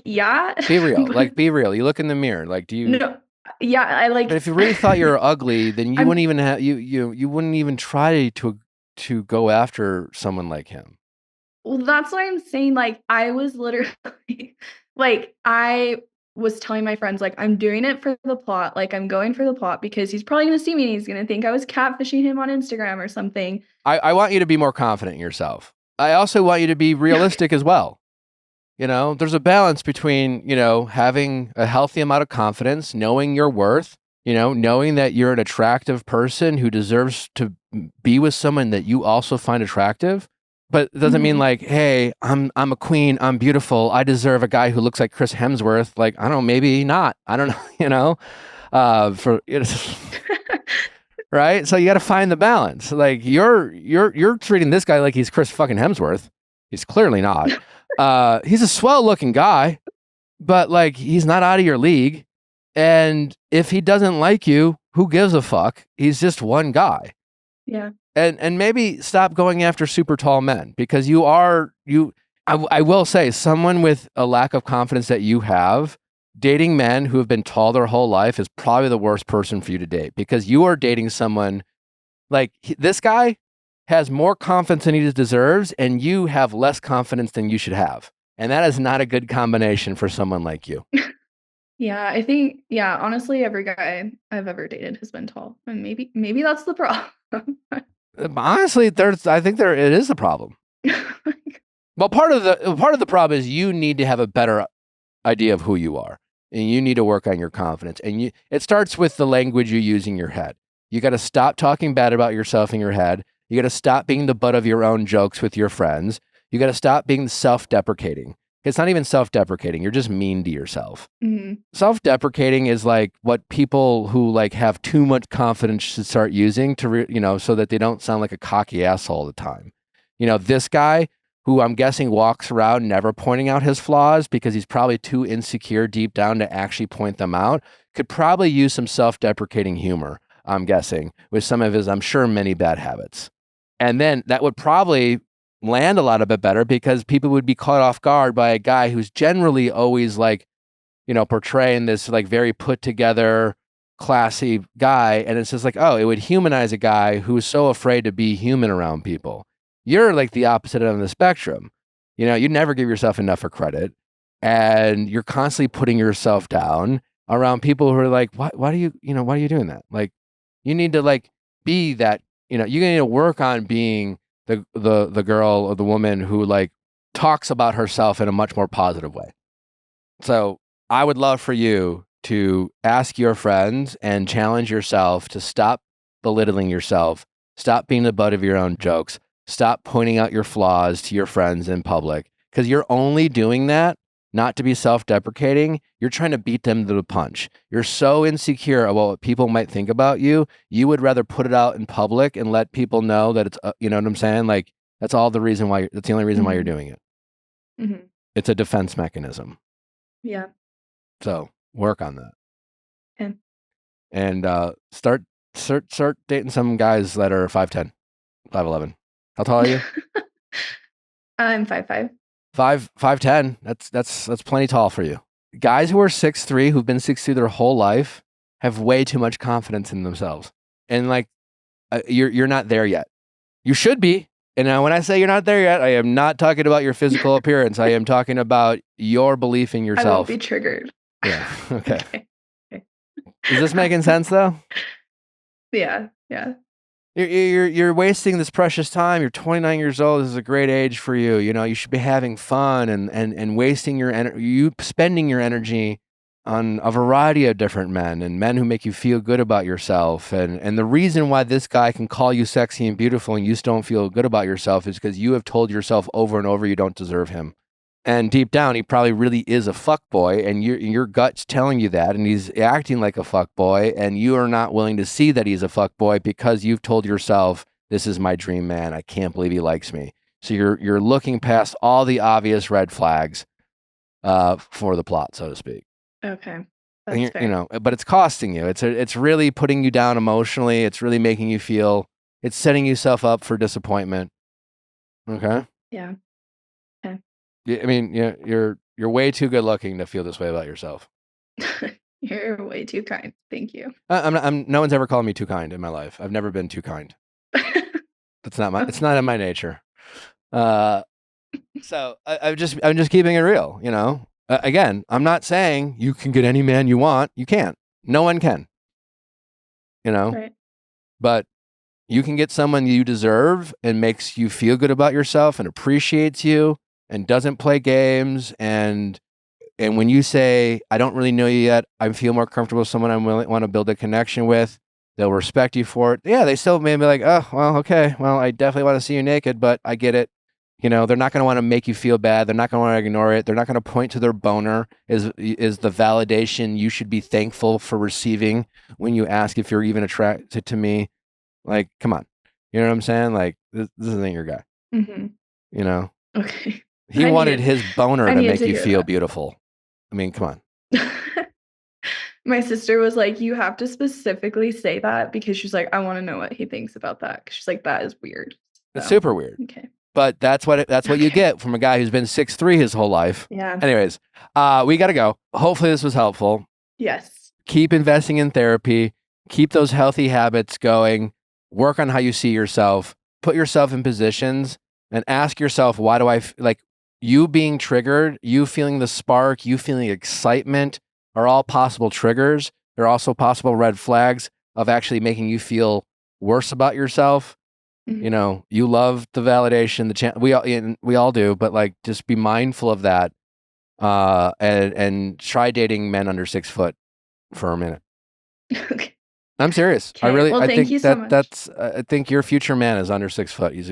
Yeah. Be real. Be real. You look in the mirror. Do you? No. Yeah, But if you really thought you were ugly, then you wouldn't even have you wouldn't even try to go after someone like him. Well, that's what I'm saying. I was literally I was telling my friends, I'm doing it for the plot. I'm going for the plot because he's probably going to see me and he's going to think I was catfishing him on Instagram or something. I want you to be more confident in yourself. I also want you to be realistic as well. There's a balance between, having a healthy amount of confidence, knowing your worth, knowing that you're an attractive person who deserves to be with someone that you also find attractive. But it doesn't mean hey, I'm a queen, I'm beautiful, I deserve a guy who looks like Chris Hemsworth. I don't know, maybe not. I don't know, right? So you got to find the balance. You're treating this guy like he's Chris fucking Hemsworth. He's clearly not. He's a swell looking guy, but he's not out of your league. And if he doesn't like you, who gives a fuck? He's just one guy. Yeah. And maybe stop going after super tall men because I will say, someone with a lack of confidence that you have, dating men who have been tall their whole life is probably the worst person for you to date because you are dating someone this guy has more confidence than he deserves and you have less confidence than you should have. And that is not a good combination for someone like you. Yeah, I think, honestly, every guy I've ever dated has been tall. And maybe that's the problem. Honestly, it is a problem. Well, part of the problem is you need to have a better idea of who you are, and you need to work on your confidence. And it starts with the language you use in your head. You got to stop talking bad about yourself in your head. You got to stop being the butt of your own jokes with your friends. You got to stop being self-deprecating. It's not even self-deprecating. You're just mean to yourself. Self-deprecating is what people who have too much confidence should start using to, so that they don't sound like a cocky asshole all the time. This guy who I'm guessing walks around never pointing out his flaws because he's probably too insecure deep down to actually point them out, could probably use some self-deprecating humor, I'm guessing, with some of his, I'm sure, many bad habits. And then that would probably land a lot of it better because people would be caught off guard by a guy who's generally always portraying this very put together, classy guy. And it's just it would humanize a guy who's so afraid to be human around people. You're the opposite end of the spectrum. You never give yourself enough for credit and you're constantly putting yourself down around people who are why do you why are you doing that? You need to be that, you need to work on being the girl or the woman who talks about herself in a much more positive way. So I would love for you to ask your friends and challenge yourself to stop belittling yourself, stop being the butt of your own jokes, stop pointing out your flaws to your friends in public, because you're only doing that not to be self-deprecating. You're trying to beat them to the punch. You're so insecure about what people might think about you. You would rather put it out in public and let people know that it's, you know what I'm saying? Like, that's all the reason why, that's the only reason why you're doing it. Mm-hmm. It's a defense mechanism. Yeah. So work on that. Okay. And start dating some guys that are 5'10", 5'11". How tall are you? I'm 5'5". 5'10". That's plenty tall for you. Guys who are 6'3", who've been 6'3" their whole life, have way too much confidence in themselves. And like, you're not there yet. You should be. And now when I say you're not there yet, I am not talking about your physical appearance. I am talking about your belief in yourself. I won't be triggered. Yeah. Okay. Okay. Is this making sense though? Yeah. Yeah. You're wasting this precious time. You're 29 years old. This is a great age for you. You know, you should be having fun and wasting your spending your energy on a variety of different men and men who make you feel good about yourself. And the reason why this guy can call you sexy and beautiful and you still don't feel good about yourself is because you have told yourself over and over you don't deserve him. And deep down, he probably really is a fuckboy, and your gut's telling you that, and he's acting like a fuckboy, and you are not willing to see that he's a fuckboy because you've told yourself, this is my dream man. I can't believe he likes me. So you're looking past all the obvious red flags for the plot, so to speak. Okay. That's fair. You know, but it's costing you. It's really putting you down emotionally. It's really making you feel. It's setting yourself up for disappointment. Okay. Yeah. Okay. I mean, you're way too good looking to feel this way about yourself. You're way too kind. Thank you. No one's ever called me too kind in my life. I've never been too kind. It's not in my nature. So I'm just keeping it real, you know. Again, I'm not saying you can get any man you want. You can't. No one can. You know. Right. But you can get someone you deserve and makes you feel good about yourself and appreciates you and doesn't play games. And when you say, I don't really know you yet, I feel more comfortable with someone I want to build a connection with, they'll respect you for it. Yeah, they still may be like, oh, well, okay. Well, I definitely want to see you naked, but I get it. You know, they're not going to want to make you feel bad. They're not going to want to ignore it. They're not going to point to their boner is the validation you should be thankful for receiving when you ask if you're even attracted to me. Like, come on. You know what I'm saying? Like, this isn't your guy. Mm-hmm. You know? Okay. He wanted his boner to make you feel beautiful. I mean, come on. My sister was like, you have to specifically say that because she's like, I want to know what he thinks about that. She's like, that is weird. It's super weird. Okay. But that's what you get from a guy who's been 6'3" his whole life. Yeah. Anyways, we got to go. Hopefully this was helpful. Yes. Keep investing in therapy. Keep those healthy habits going. Work on how you see yourself. Put yourself in positions and ask yourself, why do I like you being triggered, you feeling the spark, you feeling excitement are all possible triggers. They're also possible red flags of actually making you feel worse about yourself. Mm-hmm. You know, you love the validation, we all do, but like, just be mindful of that, and try dating men under 6 foot for a minute. Okay. I'm serious. Okay. I thank think you so much. I think your future man is under 6 foot. He's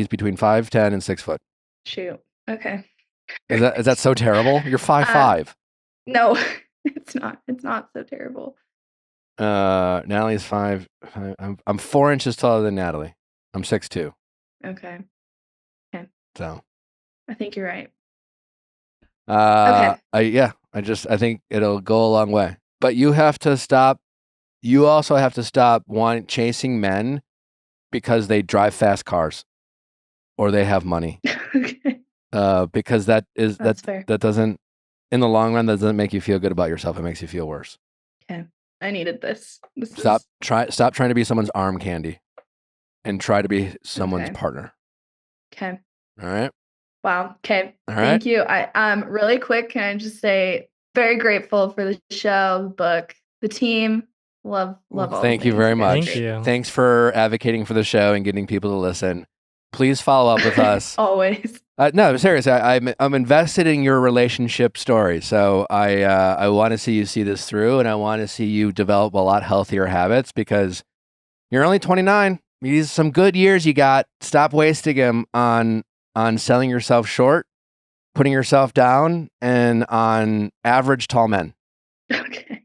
between 5'10" and 6 foot. Shoot. Okay. Is that so terrible? You're 5'5". No, it's not. It's not so terrible. Natalie's 5. I'm 4 inches taller than Natalie. I'm 6'2". Okay. So I think you're right. Okay. I think it'll go a long way. But you have to stop. You also have to stop chasing men because they drive fast cars or they have money. Okay. Because that's fair. That doesn't, in the long run, that doesn't make you feel good about yourself. It makes you feel worse. Okay. I needed this. Stop trying to be someone's arm candy and try to be someone's partner. Okay. All right. Wow. Okay. All Thank right. you. Really quick, can I just say very grateful for the show, the book, the team. Love all. Thank you very much. Thank you. Thanks for advocating for the show and getting people to listen. Please follow up with us. Always. No, seriously, I'm invested in your relationship story. So I want to see you see this through, and I want to see you develop a lot healthier habits because you're only 29. These are some good years you got. Stop wasting them on selling yourself short, putting yourself down, and on average tall men. Okay.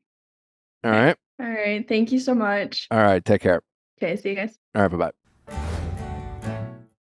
All right. All right. Thank you so much. All right. Take care. Okay. See you guys. All right. Bye-bye.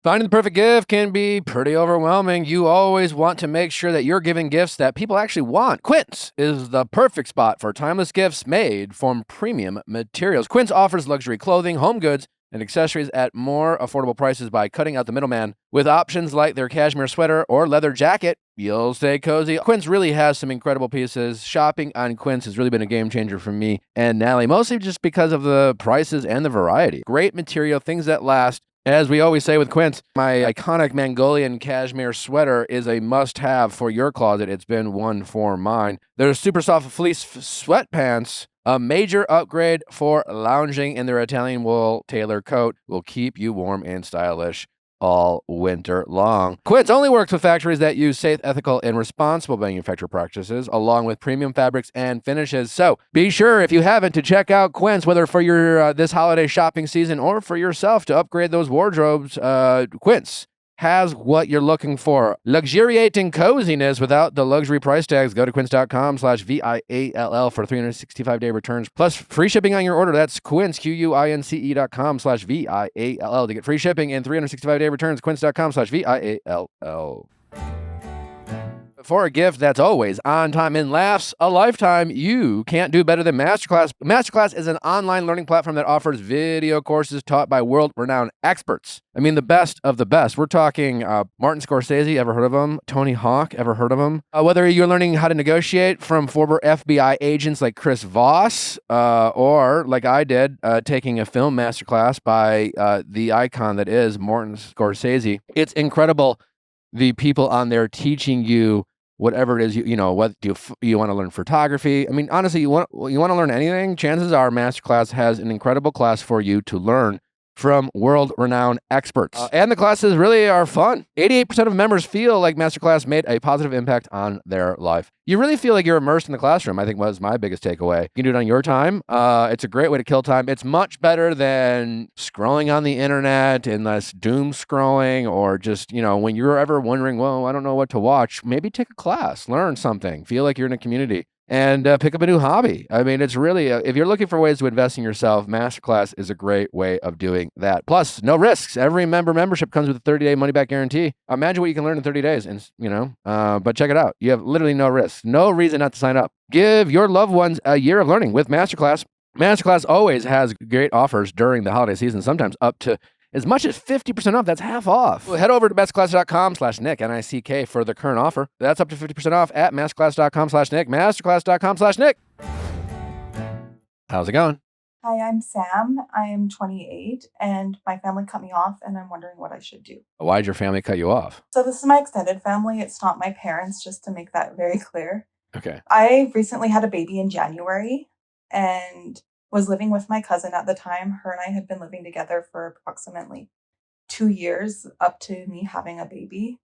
Finding the perfect gift can be pretty overwhelming. You always want to make sure that you're giving gifts that people actually want. Quince is the perfect spot for timeless gifts made from premium materials. Quince offers luxury clothing, home goods, and accessories at more affordable prices by cutting out the middleman. With options like their cashmere sweater or leather jacket, you'll stay cozy. Quince really has some incredible pieces. Shopping on Quince has really been a game changer for me and Natalie, mostly just because of the prices and the variety. Great material, things that last. As we always say with Quince, my iconic Mongolian cashmere sweater is a must-have for your closet. It's been one for mine. Their super soft fleece sweatpants, a major upgrade for lounging, in their Italian wool tailor coat will keep you warm and stylish all winter long. Quince only works with factories that use safe, ethical, and responsible manufacturing practices, along with premium fabrics and finishes. So be sure, if you haven't, to check out Quince, whether for your this holiday shopping season or for yourself to upgrade those wardrobes. Quince has what you're looking for. Luxuriating coziness without the luxury price tags. Go to quince.com/VIALL for 365-day returns plus free shipping on your order. That's Quince, QUINCE.com/VIALL to get free shipping and 365-day returns. Quince.com/VIALL. For a gift that's always on time and lasts a lifetime, you can't do better than Masterclass. Masterclass is an online learning platform that offers video courses taught by world-renowned experts. I mean, the best of the best. We're talking Martin Scorsese, ever heard of him? Tony Hawk, ever heard of him? Whether you're learning how to negotiate from former FBI agents like Chris Voss, or like I did, taking a film masterclass by the icon that is Martin Scorsese. It's incredible, the people on there teaching you whatever it is, what do you want to learn photography? I mean, honestly, you want to learn anything, chances are Masterclass has an incredible class for you to learn from world-renowned experts. And the classes really are fun. 88% of members feel like Masterclass made a positive impact on their life. You really feel like you're immersed in the classroom, I think was my biggest takeaway. You can do it on your time. It's a great way to kill time. It's much better than scrolling on the internet and less doom scrolling, or just, when you're ever wondering, well, I don't know what to watch, maybe take a class, learn something, feel like you're in a community. And pick up a new hobby. I mean, it's really, if you're looking for ways to invest in yourself, Masterclass is a great way of doing that. Plus, no risks. Every membership comes with a 30-day money-back guarantee. Imagine what you can learn in 30 days, and but check it out. You have literally no risks. No reason not to sign up. Give your loved ones a year of learning with Masterclass. Masterclass always has great offers during the holiday season, sometimes up to as much as 50% off. That's half off. Head over to masterclass.com/Nick, N-I-C-K, for the current offer. That's up to 50% off at masterclass.com/Nick, masterclass.com/Nick. How's it going? Hi, I'm Sam. I am 28 and my family cut me off and I'm wondering what I should do. Why'd your family cut you off? So this is my extended family. It's not my parents, just to make that very clear. Okay. I recently had a baby in January and was living with my cousin at the time. Her and I had been living together for approximately 2 years up to me having a baby.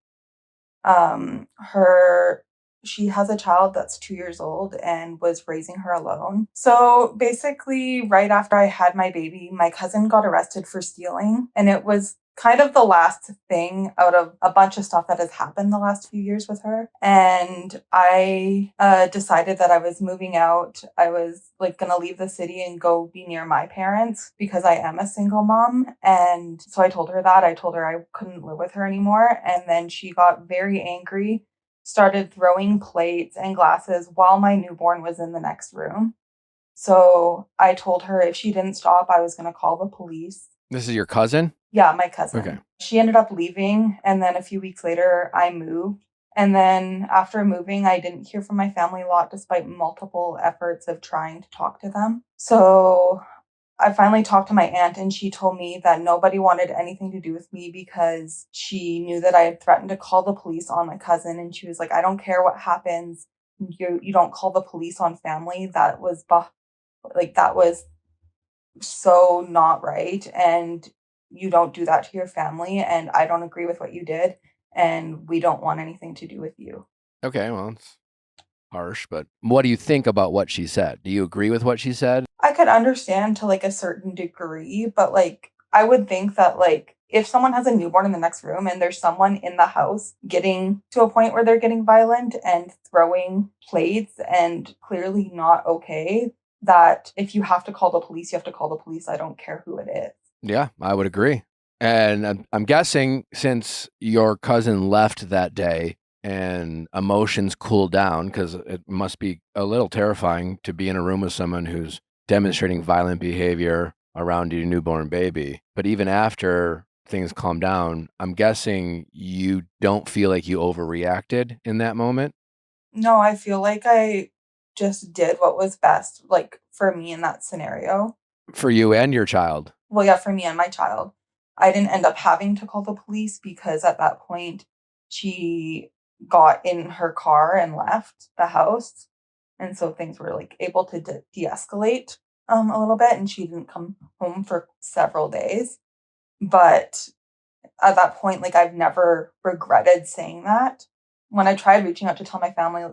She has a child that's 2 years old and was raising her alone. So basically, right after I had my baby, my cousin got arrested for stealing. And it was kind of the last thing out of a bunch of stuff that has happened the last few years with her. And I decided that I was moving out. I was going to leave the city and go be near my parents because I am a single mom. And so I told her that. I told her I couldn't live with her anymore. And then she got very angry, started throwing plates and glasses while my newborn was in the next room. So I told her if she didn't stop, I was going to call the police. This is your cousin? Yeah, my cousin. Okay. She ended up leaving, and then a few weeks later, I moved. And then after moving, I didn't hear from my family a lot, despite multiple efforts of trying to talk to them. So I finally talked to my aunt, and she told me that nobody wanted anything to do with me because she knew that I had threatened to call the police on my cousin. And she was like, I don't care what happens. You don't call the police on family. That was so not right. And you don't do that to your family. And I don't agree with what you did. and we don't want anything to do with you. Okay, well, it's harsh, but what do you think about what she said? Do you agree with what she said? I could understand to like a certain degree, but like I would think that like if someone has a newborn in the next room and there's someone in the house getting to a point where they're getting violent and throwing plates and clearly not okay, that if you have to call the police, you have to call the police. I don't care who it is. Yeah, I would agree. And I'm guessing since your cousin left that day and emotions cooled down, because it must be a little terrifying to be in a room with someone who's demonstrating violent behavior around your newborn baby. But even after things calm down, I'm guessing you don't feel like you overreacted in that moment. No, I feel like I just did what was best, like for me in that scenario. For you and your child. Well, yeah, for me and my child. I didn't end up having to call the police because at that point she got in her car and left the house. And so things were like able to de-escalate a little bit, and she didn't come home for several days. But at that point, like I've never regretted saying that. When I tried reaching out to tell my family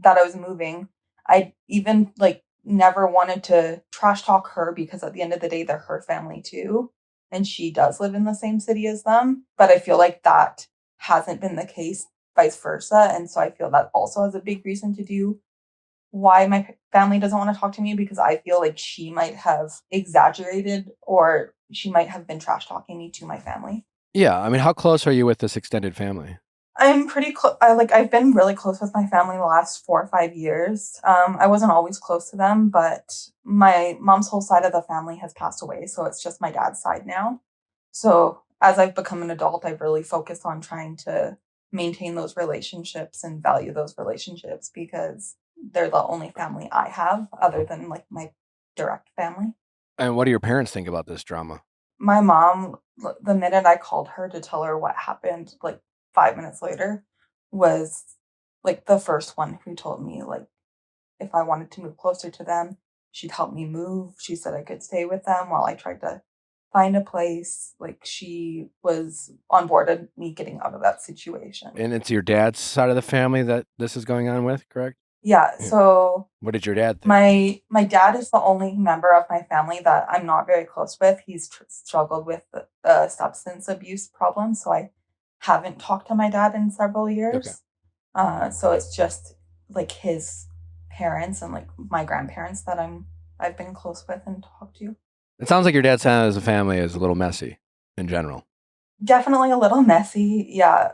that I was moving, I even like never wanted to trash talk her because at the end of the day, they're her family too. And she does live in the same city as them. But I feel like that hasn't been the case, vice versa. And so I feel that also has a big reason to do why my family doesn't want to talk to me, because I feel like she might have exaggerated or she might have been trash talking me to my family. Yeah, I mean, how close are you with this extended family? I'm pretty close. I've been really close with my family the last 4 or 5 years. I wasn't always close to them, but my mom's whole side of the family has passed away, so it's just my dad's side now. So as I've become an adult, I've really focused on trying to maintain those relationships and value those relationships because they're the only family I have other than like my direct family. And what do your parents think about this drama? My mom, the minute I called her to tell her what happened, like 5 minutes later, was like the first one who told me like if I wanted to move closer to them, she'd help me move. She said I could stay with them while I tried to find a place. Like she was on board with me getting out of that situation. And it's your dad's side of the family that this is going on with, correct? Yeah. So what did your dad think? My dad is the only member of my family that I'm not very close with. He's struggled with substance abuse problems, so I haven't talked to my dad in several years. Okay. So it's just like his parents and like my grandparents that I've been close with and talked to. It sounds like your dad's side of the family is a little messy in general. Definitely a little messy. Yeah.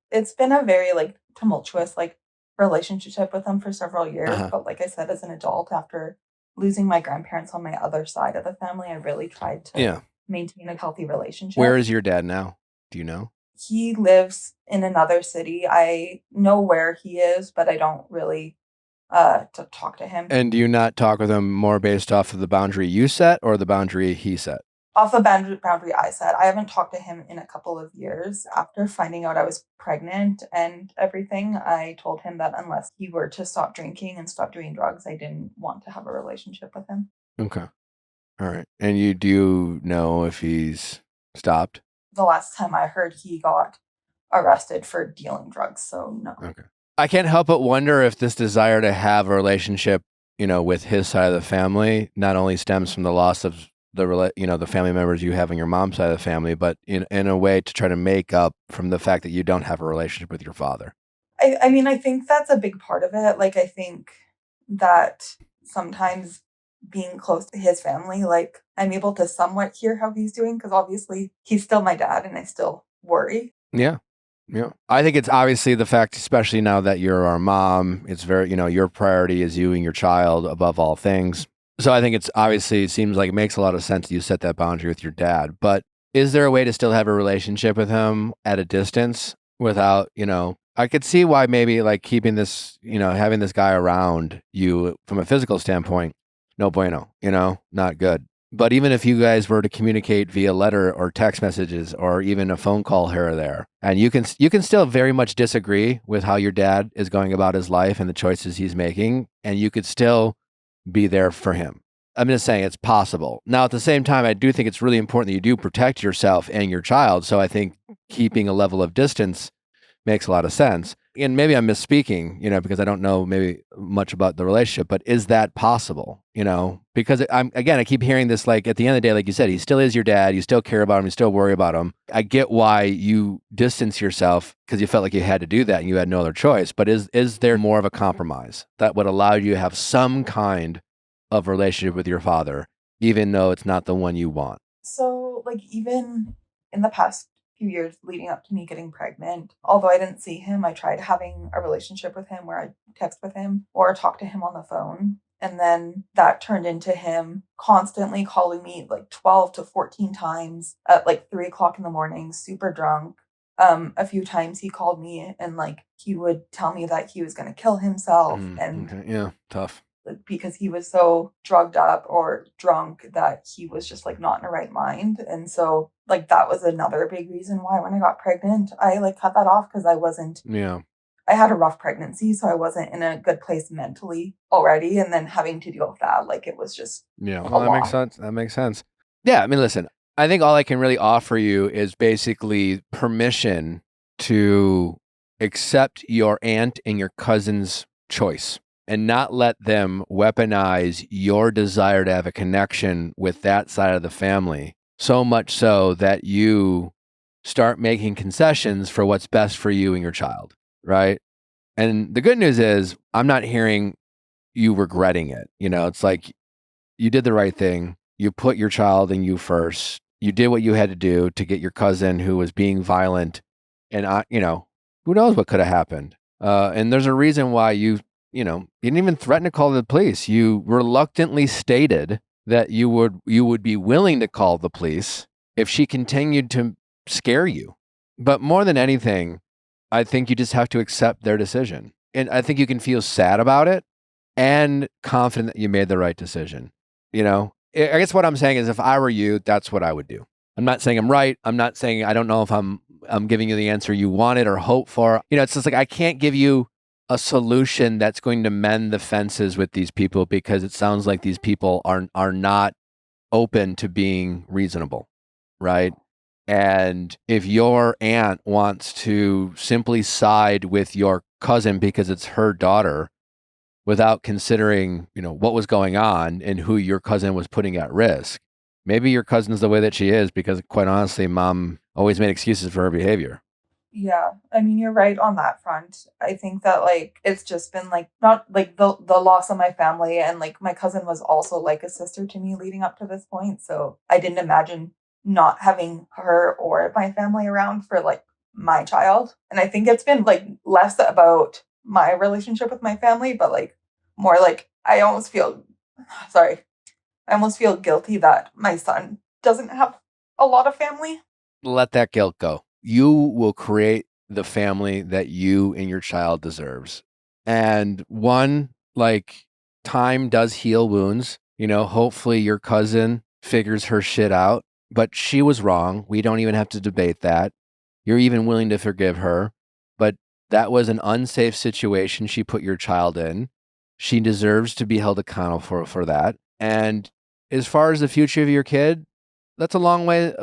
It's been a very like tumultuous like relationship with them for several years. But like I said, as an adult, after losing my grandparents on my other side of the family, I really tried to maintain a healthy relationship. Where is your dad now? Do you know? He lives in another city. I know where he is, but I don't really to talk to him. And do you not talk with him more based off of the boundary you set or the boundary he set? Off the boundary I set. I haven't talked to him in a couple of years. After finding out I was pregnant and everything, I told him that unless he were to stop drinking and stop doing drugs, I didn't want to have a relationship with him. Okay. All right. And you do know if he's stopped? The last time I heard, he got arrested for dealing drugs, so no. Okay. I can't help but wonder if this desire to have a relationship, with his side of the family not only stems from the loss of the family members you have on your mom's side of the family, but in a way to try to make up from the fact that you don't have a relationship with your father. I mean, I think that's a big part of it. Like, I think that sometimes being close to his family, like, I'm able to somewhat hear how he's doing because obviously he's still my dad and I still worry. Yeah. Yeah. I think it's obviously the fact, especially now that you're our mom, it's very, your priority is you and your child above all things. So I think it seems like it makes a lot of sense that you set that boundary with your dad. But is there a way to still have a relationship with him at a distance without, I could see why maybe like keeping this, having this guy around you from a physical standpoint, no bueno, not good. But even if you guys were to communicate via letter or text messages or even a phone call here or there, and you can still very much disagree with how your dad is going about his life and the choices he's making, and you could still be there for him. I'm just saying it's possible. Now, at the same time, I do think it's really important that you do protect yourself and your child. So I think keeping a level of distance makes a lot of sense. And maybe I'm misspeaking, because I don't know maybe much about the relationship, but is that possible? Because I keep hearing this, like at the end of the day, like you said, he still is your dad. You still care about him. You still worry about him. I get why you distance yourself because you felt like you had to do that and you had no other choice. But is there more of a compromise that would allow you to have some kind of relationship with your father, even though it's not the one you want? So, like, even in the past few years leading up to me getting pregnant, although I didn't see him, I tried having a relationship with him where I text with him or talk to him on the phone. And then that turned into him constantly calling me like 12 to 14 times at like 3 o'clock in the morning, super drunk. A few times he called me and like he would tell me that he was going to kill himself and Okay. Yeah, tough. because he was so drugged up or drunk that he was just like not in the right mind. And so like that was another big reason why when I got pregnant, I like cut that off because I had a rough pregnancy, so I wasn't in a good place mentally already. And then having to deal with that, like it was just that makes sense. That makes sense. Yeah, I mean, listen, I think all I can really offer you is basically permission to accept your aunt and your cousin's choice and not let them weaponize your desire to have a connection with that side of the family, so much so that you start making concessions for what's best for you and your child, right? And the good news is I'm not hearing you regretting it. It's like you did the right thing. You put your child and you first. You did what you had to do to get your cousin who was being violent. And, who knows what could have happened. And there's a reason why you didn't even threaten to call the police. You reluctantly stated that you would be willing to call the police if she continued to scare you. But more than anything, I think you just have to accept their decision. And I think you can feel sad about it and confident that you made the right decision. I guess what I'm saying is if I were you, that's what I would do. I'm not saying I'm right. I'm not saying I don't know if I'm giving you the answer you wanted or hope for. It's just like I can't give you a solution that's going to mend the fences with these people because it sounds like these people are not open to being reasonable, right? And if your aunt wants to simply side with your cousin because it's her daughter without considering, what was going on and who your cousin was putting at risk, maybe your cousin's the way that she is because quite honestly, mom always made excuses for her behavior. Yeah, I mean, you're right on that front. I think that like it's just been like not like the loss of my family, and like my cousin was also like a sister to me leading up to this point. So I didn't imagine not having her or my family around for like my child. And I think it's been like less about my relationship with my family, but like more like I almost feel guilty that my son doesn't have a lot of family. Let that guilt go. You will create the family that you and your child deserves. And time does heal wounds. Hopefully your cousin figures her shit out, but she was wrong. We don't even have to debate that. You're even willing to forgive her, but that was an unsafe situation she put your child in. She deserves to be held accountable for that. And as far as the future of your kid, that's a long way,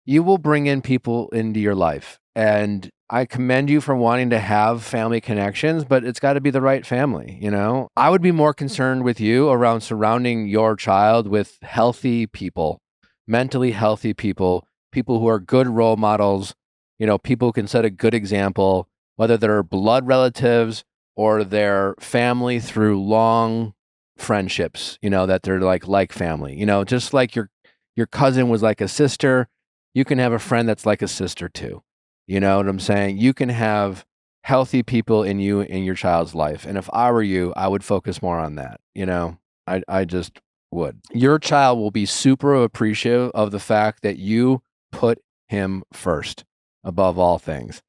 you will bring in people into your life. And I commend you for wanting to have family connections, but it's got to be the right family, I would be more concerned with you around surrounding your child with healthy people, mentally healthy people who are good role models, people who can set a good example, whether they're blood relatives or their family through long friendships, that they're like family, just like your cousin was like a sister. You can have a friend that's like a sister too. You know what I'm saying? You can have healthy people in your child's life. And if I were you, I would focus more on that. I just would. Your child will be super appreciative of the fact that you put him first above all things.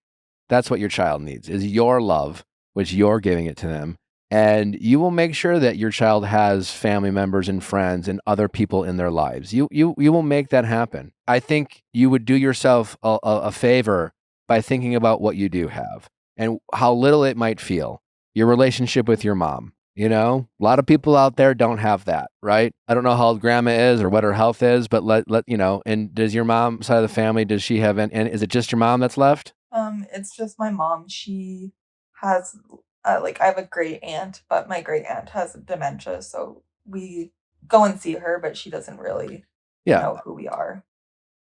That's what your child needs, is your love, which you're giving it to them. And you will make sure that your child has family members and friends and other people in their lives. You will make that happen. I think you would do yourself a favor by thinking about what you do have and how little it might feel. Your relationship with your mom, You know, a lot of people out there don't have that, right? I don't know how old grandma is or what her health is, but let you know. And does your mom side of the family, does she have and is it just your mom that's left? It's just my mom. She has I have a great aunt, but my great aunt has dementia, so we go and see her, but she doesn't really know who we are.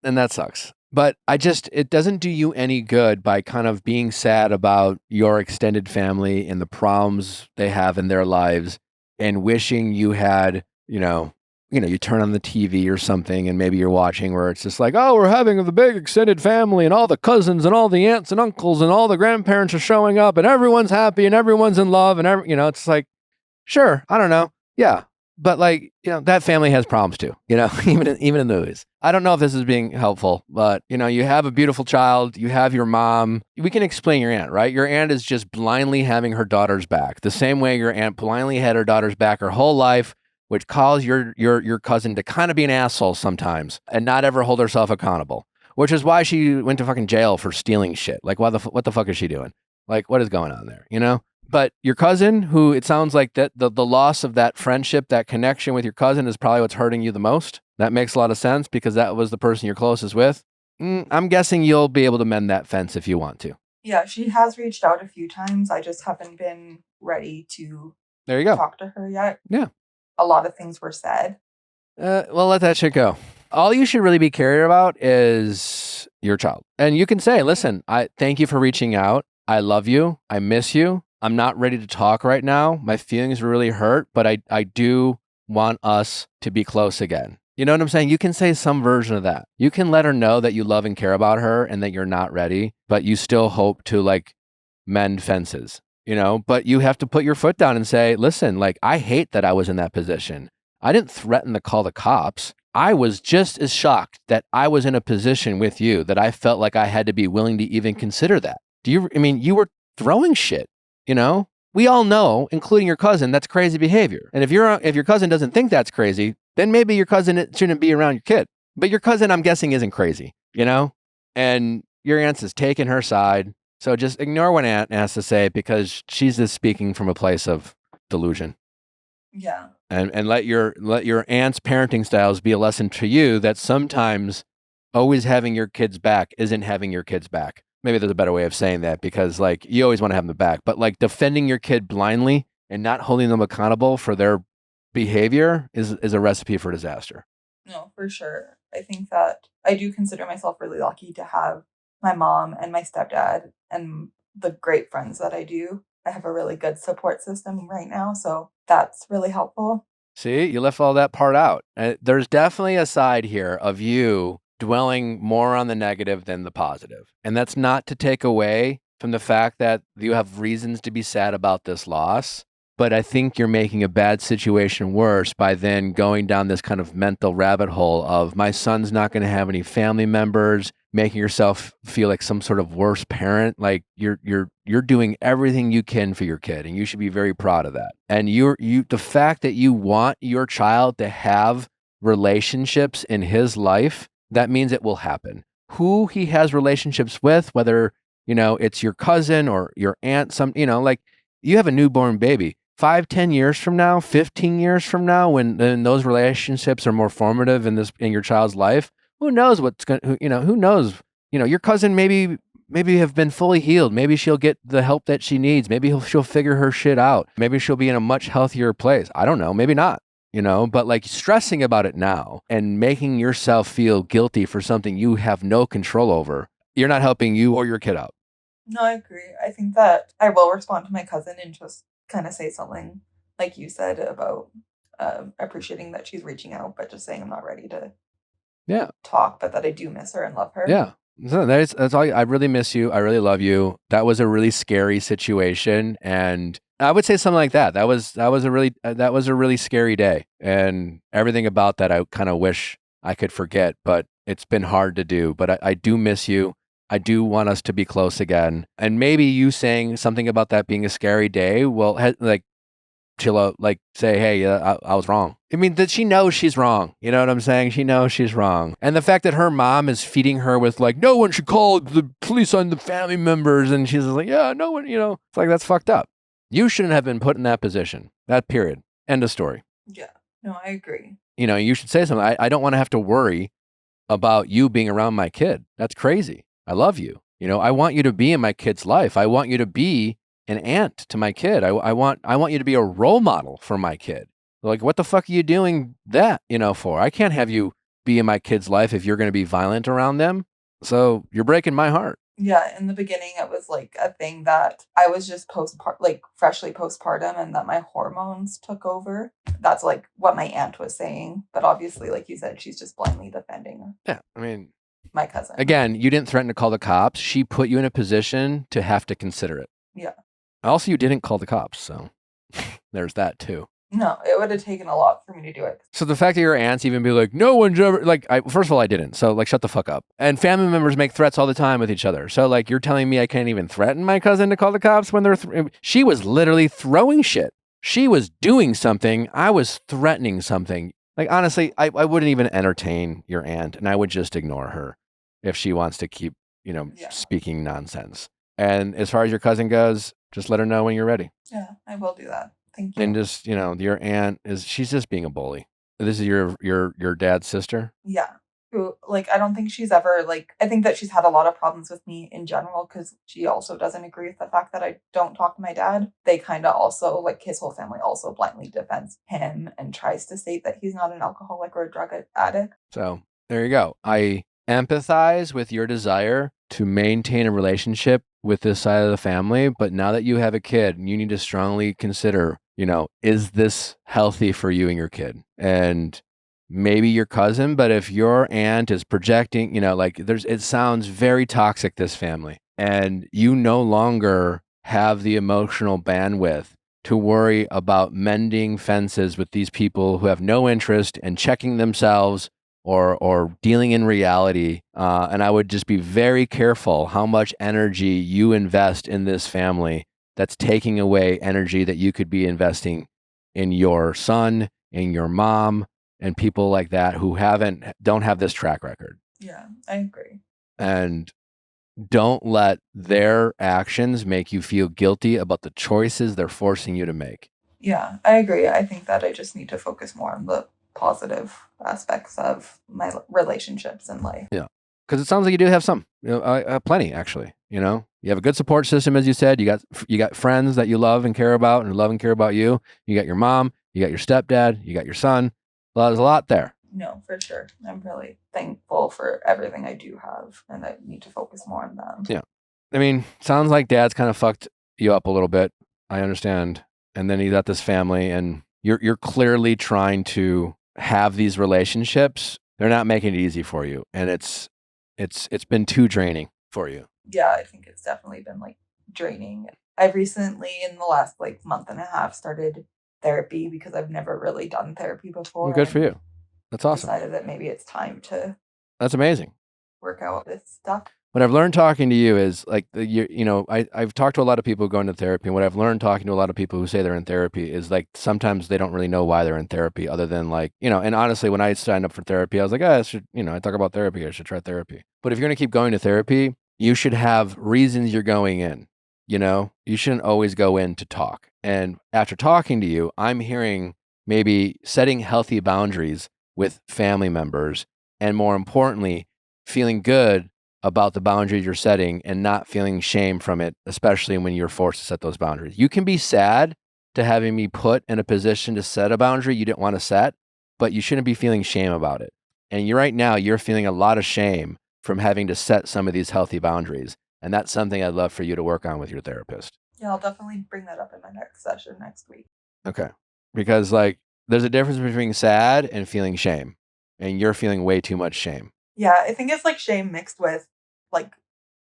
And that sucks. But it doesn't do you any good by kind of being sad about your extended family and the problems they have in their lives and wishing you had, you turn on the TV or something and maybe you're watching where it's just like, oh, we're having the big extended family and all the cousins and all the aunts and uncles and all the grandparents are showing up and everyone's happy and everyone's in love and it's like, sure, I don't know. Yeah. But that family has problems too, even in the movies. I don't know if this is being helpful, but you have a beautiful child, you have your mom. We can explain your aunt, right? Your aunt is just blindly having her daughter's back. The same way your aunt blindly had her daughter's back her whole life, which caused your cousin to kind of be an asshole sometimes and not ever hold herself accountable, which is why she went to fucking jail for stealing shit. Like, what the fuck is she doing? Like, what is going on there, But your cousin, who it sounds like that the loss of that friendship, that connection with your cousin is probably what's hurting you the most. That makes a lot of sense because that was the person you're closest with. I'm guessing you'll be able to mend that fence if you want to. Yeah, she has reached out a few times. I just haven't been ready to talk to her yet. Yeah. A lot of things were said. Well, let that shit go. All you should really be caring about is your child. And you can say, listen, I thank you for reaching out. I love you. I miss you. I'm not ready to talk right now. My feelings really hurt, but I do want us to be close again. You know what I'm saying? You can say some version of that. You can let her know that you love and care about her and that you're not ready, but you still hope to mend fences, but you have to put your foot down and say, listen, I hate that I was in that position. I didn't threaten to call the cops. I was just as shocked that I was in a position with you that I felt like I had to be willing to even consider that. You were throwing shit. We all know, including your cousin, that's crazy behavior. And if your cousin doesn't think that's crazy, then maybe your cousin shouldn't be around your kid. But your cousin, I'm guessing, isn't crazy, And your aunt is taking her side. So just ignore what aunt has to say because she's just speaking from a place of delusion. Yeah. And let your aunt's parenting styles be a lesson to you that sometimes always having your kids back isn't having your kids back. Maybe there's a better way of saying that because you always want to have them back, but defending your kid blindly and not holding them accountable for their behavior is a recipe for disaster. No, for sure. I think that I do consider myself really lucky to have my mom and my stepdad and the great friends that I do. I have a really good support system right now, so that's really helpful. See, you left all that part out. There's definitely a side here of you dwelling more on the negative than the positive. And that's not to take away from the fact that you have reasons to be sad about this loss. But I think you're making a bad situation worse by then going down this kind of mental rabbit hole of my son's not going to have any family members, making yourself feel like some sort of worse parent. Like you're doing everything you can for your kid, and you should be very proud of that. And the fact that you want your child to have relationships in his life, that means it will happen. Who he has relationships with, whether it's your cousin or your aunt, you have a newborn baby. 5-10 years from now, 15 years from now, when those relationships are more formative in your child's life, who knows what's going to, who knows, your cousin maybe have been fully healed. Maybe she'll get the help that she needs. Maybe she'll figure her shit out. Maybe she'll be in a much healthier place. I don't know. Maybe not, but stressing about it now and making yourself feel guilty for something you have no control over, you're not helping you or your kid out. No, I agree. I think that I will respond to my cousin and just kind of say something like you said about appreciating that she's reaching out, but just saying I'm not ready to talk, but that I do miss her and love her. Yeah. So that's all. I really miss you. I really love you. That was a really scary situation. And I would say something like that. That was a really scary day. And everything about that, I kind of wish I could forget, but it's been hard to do. But I do miss you. I do want us to be close again. And maybe you saying something about that being a scary day will she'll say, hey, I was wrong. I mean, that she knows she's wrong. You know what I'm saying? She knows she's wrong. And the fact that her mom is feeding her with no one should call the police on the family members. And she's like, yeah, no one, it's that's fucked up. You shouldn't have been put in that position. That period. End of story. Yeah. No, I agree. You know, you should say something. I don't want to have to worry about you being around my kid. That's crazy. I love you. You know, I want you to be in my kid's life. I want you to be an aunt to my kid. I want you to be a role model for my kid. Like, what the fuck are you doing that, you know, for? I can't have you be in my kid's life if you're going to be violent around them. So you're breaking my heart. Yeah, in the beginning, it was like a thing that I was just freshly postpartum, and that my hormones took over. That's like what my aunt was saying. But obviously, like you said, she's just blindly defending Yeah, I mean, my cousin. again, you didn't threaten to call the cops. She put you in a position to have to consider it. Yeah. Also, you didn't call the cops, so there's that too. No, it would have taken a lot for me to do it. So the fact that your aunts even be like, no one's ever, like, first of all, I didn't. So, like, shut the fuck up. And family members make threats all the time with each other. So, like, you're telling me I can't even threaten my cousin to call the cops when she was literally throwing shit. She was doing something. I was threatening something. Like, honestly, I wouldn't even entertain your aunt, and I would just ignore her if she wants to keep, you know, speaking nonsense. And as far as your cousin goes, just let her know when you're ready. Yeah, I will do that. Thank you. And just, you know, your aunt she's just being a bully. This is your dad's sister? Yeah. Who, like, I don't think she's ever, like, I think that she's had a lot of problems with me in general, because she also doesn't agree with the fact that I don't talk to my dad. They kind of also, like, his whole family also blindly defends him and tries to state that he's not an alcoholic or a drug addict. So there you go. I empathize with your desire to maintain a relationship with this side of the family, but now that you have a kid, you need to strongly consider, you know, is this healthy for you and your kid? And maybe your cousin, but if your aunt is projecting, you know, like it sounds very toxic, this family, and you no longer have the emotional bandwidth to worry about mending fences with these people who have no interest in checking themselves or dealing in reality. And I would just be very careful how much energy you invest in this family that's taking away energy that you could be investing in your son, in your mom, and people like that who don't have this track record. Yeah, I agree. And don't let their actions make you feel guilty about the choices they're forcing you to make. Yeah, I agree. I think that I just need to focus more on the positive aspects of my relationships in life. Yeah, because it sounds like you do have some, you know, plenty actually. You know, you have a good support system, as you said. You got friends that you love and care about, and love and care about you. You got your mom, you got your stepdad, you got your son. Well, there's a lot there. No, for sure. I'm really thankful for everything I do have, and I need to focus more on them. Yeah, I mean, sounds like dad's kind of fucked you up a little bit. I understand. And then you got this family, and you're clearly trying to have these relationships. They're not making it easy for you, and it's been too draining for you. Yeah, I think it's definitely been like draining. I've recently, in the last like month and a half, started therapy because I've never really done therapy before. Well, good for you. That's awesome. Decided that maybe it's time to. That's amazing. Work out this stuff. What I've learned talking to you is like, you know, I've talked to a lot of people who go into therapy, and what I've learned talking to a lot of people who say they're in therapy is like, sometimes they don't really know why they're in therapy other than like, you know, and honestly, when I signed up for therapy, I was like, I should, you know, I talk about therapy, I should try therapy. But if you're going to keep going to therapy, you should have reasons you're going in, you know, you shouldn't always go in to talk. And after talking to you, I'm hearing maybe setting healthy boundaries with family members, and more importantly, feeling good about the boundaries you're setting and not feeling shame from it, especially when you're forced to set those boundaries. You can be sad to having me put in a position to set a boundary you didn't want to set, but you shouldn't be feeling shame about it. And you're feeling a lot of shame from having to set some of these healthy boundaries. And that's something I'd love for you to work on with your therapist. Yeah, I'll definitely bring that up in my next session next week. Okay. Because like, there's a difference between sad and feeling shame, and you're feeling way too much shame. Yeah, I think it's like shame mixed with like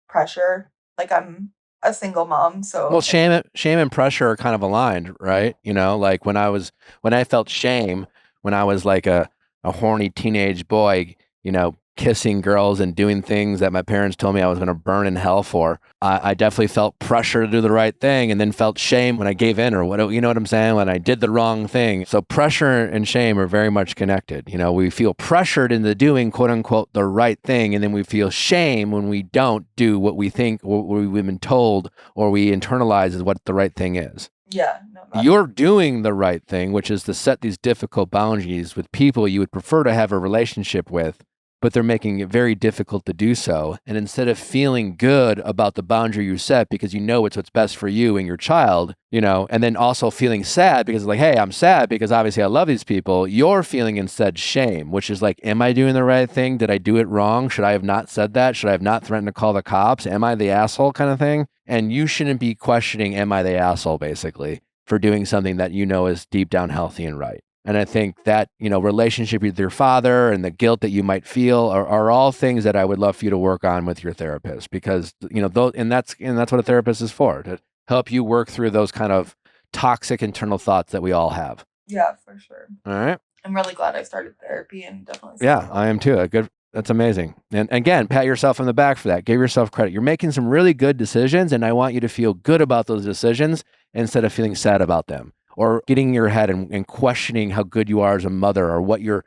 pressure. Like, I'm a single mom, so. Well, shame and pressure are kind of aligned, right? You know, like when I felt shame when I was like a horny teenage boy, you know, kissing girls and doing things that my parents told me I was going to burn in hell for. I definitely felt pressure to do the right thing, and then felt shame when I gave in, or what, you know what I'm saying? When I did the wrong thing. So pressure and shame are very much connected. You know, we feel pressured into doing quote unquote the right thing, and then we feel shame when we don't do what we think, what we've been told, or we internalize as what the right thing is. Yeah. No, You're doing the right thing, which is to set these difficult boundaries with people you would prefer to have a relationship with, but they're making it very difficult to do so. And instead of feeling good about the boundary you set because you know it's what's best for you and your child, and then also feeling sad because like, hey, I'm sad because obviously I love these people, you're feeling instead shame, which is like, am I doing the right thing? Did I do it wrong? Should I have not said that? Should I have not threatened to call the cops? Am I the asshole kind of thing? And you shouldn't be questioning, am I the asshole, basically, for doing something that you know is deep down healthy and right. And I think that, relationship with your father and the guilt that you might feel are all things that I would love for you to work on with your therapist because, that's what a therapist is for, to help you work through those kind of toxic internal thoughts that we all have. Yeah, for sure. All right. I'm really glad I started therapy and definitely. Yeah, I am too. That's amazing. And again, pat yourself on the back for that. Give yourself credit. You're making some really good decisions, and I want you to feel good about those decisions instead of feeling sad about them or getting in your head and questioning how good you are as a mother or what you're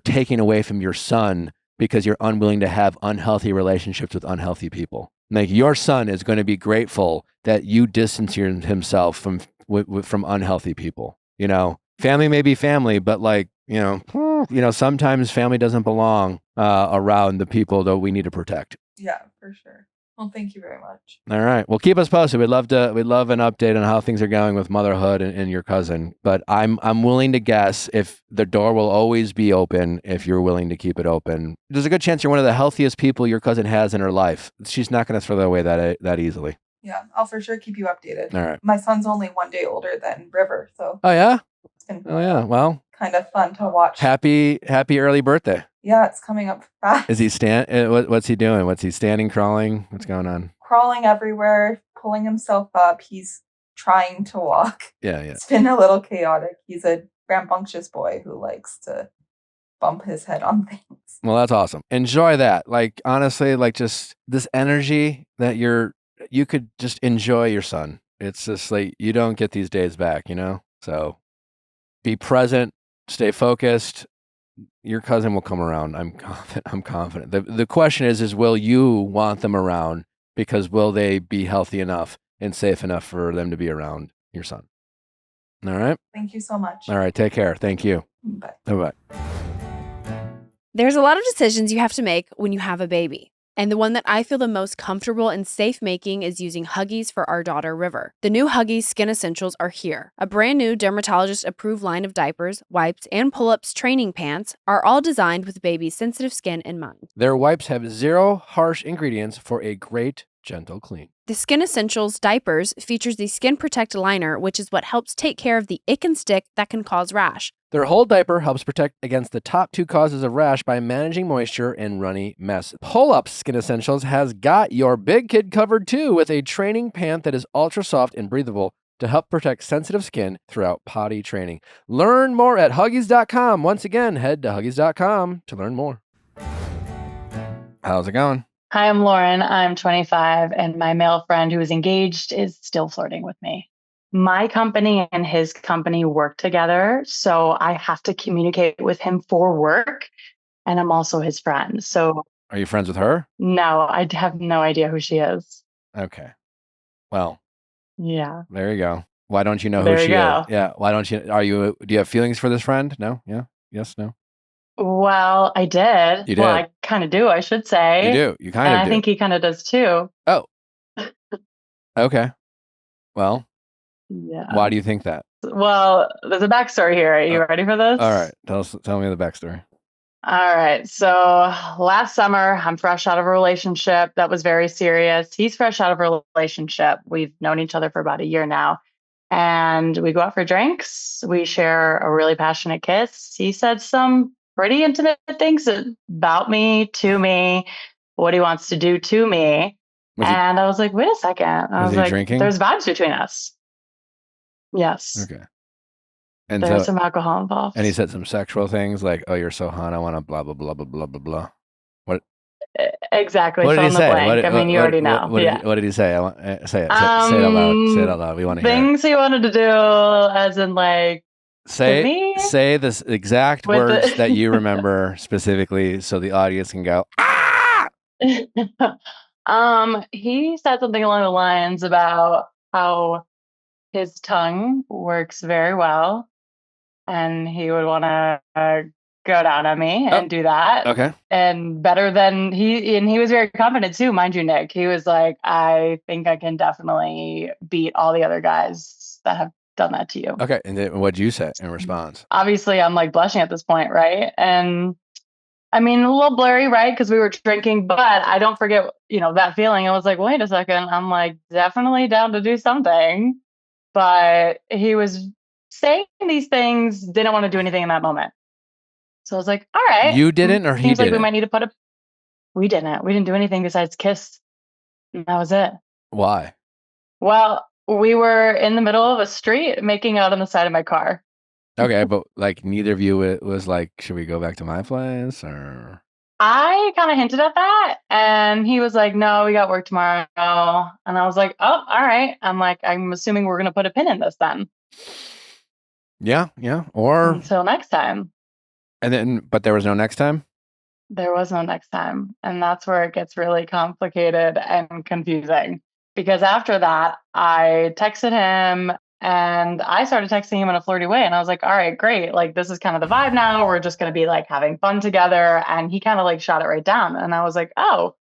taking away from your son because you're unwilling to have unhealthy relationships with unhealthy people. Like your son is going to be grateful that you distance himself from unhealthy people. Family may be family, but sometimes family doesn't belong around the people that we need to protect. Yeah, for sure. Well, thank you very much. All right. Well, keep us posted. We'd love an update on how things are going with motherhood and your cousin. But I'm willing to guess if the door will always be open if you're willing to keep it open. There's a good chance you're one of the healthiest people your cousin has in her life. She's not going to throw that away that easily. Yeah, I'll for sure keep you updated. All right. My son's only 1 day older than River, so. Oh yeah. It's been Well, kind of fun to watch. Happy early birthday. Yeah, it's coming up fast. Is he what's he doing? What's he standing, crawling? What's going on? Crawling everywhere, pulling himself up. He's trying to walk. Yeah. It's been a little chaotic. He's a rambunctious boy who likes to bump his head on things. Well, that's awesome. Enjoy that. Like, honestly, like just this energy that you could just enjoy your son. It's just like, you don't get these days back, So be present, stay focused. Your cousin will come around. I'm confident. The question is will you want them around? Because will they be healthy enough and safe enough for them to be around your son? All right. Thank you so much. All right. Take care. Thank you. Bye. Bye-bye. There's a lot of decisions you have to make when you have a baby. And the one that I feel the most comfortable and safe making is using Huggies for our daughter, River. The new Huggies Skin Essentials are here. A brand new dermatologist-approved line of diapers, wipes, and pull-ups training pants are all designed with baby's sensitive skin in mind. Their wipes have 0 harsh ingredients for a great, gentle clean. The Skin Essentials diapers features the Skin Protect liner, which is what helps take care of the ick and stick that can cause rash. Their whole diaper helps protect against the top 2 causes of rash by managing moisture and runny mess. Pull-Up Skin Essentials has got your big kid covered too with a training pant that is ultra soft and breathable to help protect sensitive skin throughout potty training. Learn more at Huggies.com. Once again, head to Huggies.com to learn more. How's it going? Hi, I'm Lauren. I'm 25, and my male friend who is engaged is still flirting with me. My company and his company work together, so I have to communicate with him for work, and I'm also his friend. So, are you friends with her? No, I have no idea who she is. Okay. Well, yeah. There you go. Why don't you know there who she go. is? Yeah. Why don't you? Do you have feelings for this friend? No. Yeah. Yes. No. Well, I did. You did. Well, I kind of do, I should say. You do. You kind of do. I think he kind of does too. Oh. Okay. Well. Yeah. Why do you think that? Well, there's a backstory here. Are you ready for this? All right. Tell me the backstory. All right. So last summer, I'm fresh out of a relationship that was very serious. He's fresh out of a relationship. We've known each other for about a year now. And we go out for drinks. We share a really passionate kiss. He said some pretty intimate things about me, to me, what he wants to do to me. I was like, wait a second. I was like, drinking? There's vibes between us. Yes. Okay. And there's some alcohol involved. And he said some sexual things like, "Oh, you're so hot. I want to blah blah blah blah blah blah blah." What? Exactly. What did he say? You already know. What did he say? Say it. Say it out loud. Say it out loud. We want to hear. Things he wanted to do, as in like. Say the exact words that you remember specifically, so the audience can go. Ah! He said something along the lines about how his tongue works very well, and he would want to go down on me and do that. Okay. And better than he was very confident too, mind you, Nick. He was like, I think I can definitely beat all the other guys that have done that to you. Okay. And then what'd you say in response? Obviously, I'm like blushing at this point, right? And I mean, a little blurry, right? Because we were drinking, but I don't forget, that feeling. I was like, wait a second. I'm like, definitely down to do something. But he was saying these things, didn't want to do anything in that moment. So I was like, all right. You didn't, or he Seems like we didn't? might need to put we didn't. We didn't do anything besides kiss. And that was it. Why? Well, we were in the middle of a street making out on the side of my car. Okay, but like neither of you was like, should we go back to my place or? I kind of hinted at that, and he was like, no, we got work tomorrow. And I was like, oh, all right. I'm like, I'm assuming we're going to put a pin in this then. Yeah. Or until next time. And then, but there was no next time? There was no next time. And that's where it gets really complicated and confusing. Because after that, I texted him and I started texting him in a flirty way. And I was like, all right, great. Like, this is kind of the vibe now. We're just going to be like having fun together. And he kind of like shot it right down. And I was like, oh,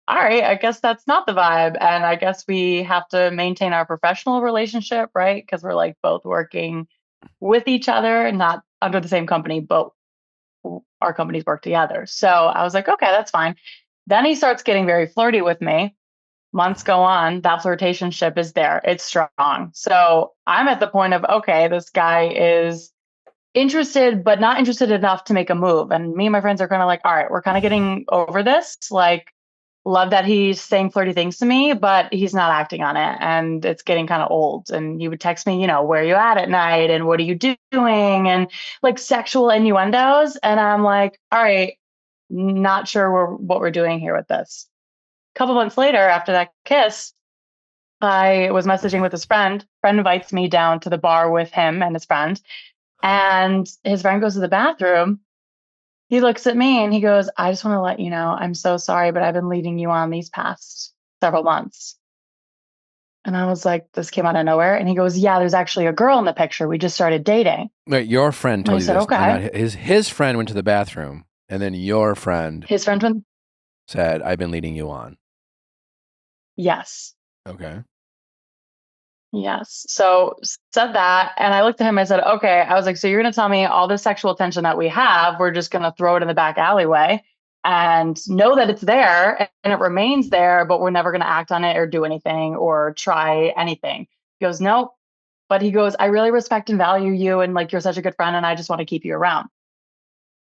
all right, I guess that's not the vibe. And I guess we have to maintain our professional relationship, right? Because we're like both working with each other, not under the same company, but our companies work together. So I was like, okay, that's fine. Then he starts getting very flirty with me. Months go on, that flirtationship is there. It's strong. So I'm at the point of, okay, this guy is interested, but not interested enough to make a move. And me and my friends are kind of like, all right, we're kind of getting over this. Like, love that he's saying flirty things to me, but he's not acting on it. And it's getting kind of old. And he would text me, where are you at night? And what are you doing? And like sexual innuendos. And I'm like, all right, not sure what we're doing here with this. A couple months later, after that kiss, I was messaging with his friend. Friend invites me down to the bar with him and his friend. And his friend goes to the bathroom. He looks at me and he goes, I just want to let you know, I'm so sorry, but I've been leading you on these past several months. And I was like, this came out of nowhere. And he goes, yeah, there's actually a girl in the picture. We just started dating. Wait, your friend told you said, this. okay. His friend went to the bathroom, and then your friend said, I've been leading you on. Yes. Okay. Yes. So said that. And I looked at him, I said, okay. I was like, so you're going to tell me all this sexual tension that we have, we're just going to throw it in the back alleyway and know that it's there and it remains there, but we're never going to act on it or do anything or try anything. He goes, nope. But he goes, I really respect and value you. And like, you're such a good friend and I just want to keep you around.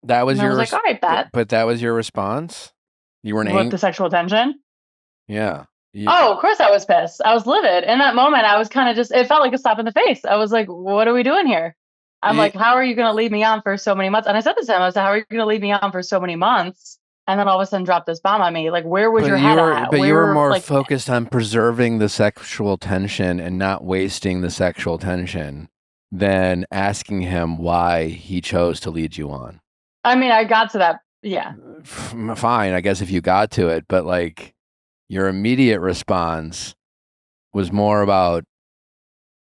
That was I was like, all right, bet. But that was your response? You weren't angry? With the sexual tension? Yeah. Oh, of course I was pissed. I was livid. In that moment, I was kind of it felt like a slap in the face. I was like, what are we doing here? I'm like, how are you going to leave me on for so many months? And I said this to him, I said, how are you going to leave me on for so many months? And then all of a sudden drop this bomb on me. Like, where was your head at? But you were more focused on preserving the sexual tension and not wasting the sexual tension than asking him why he chose to lead you on. I mean, I got to that. Yeah. Fine. I guess if you got to it, but like, your immediate response was more about,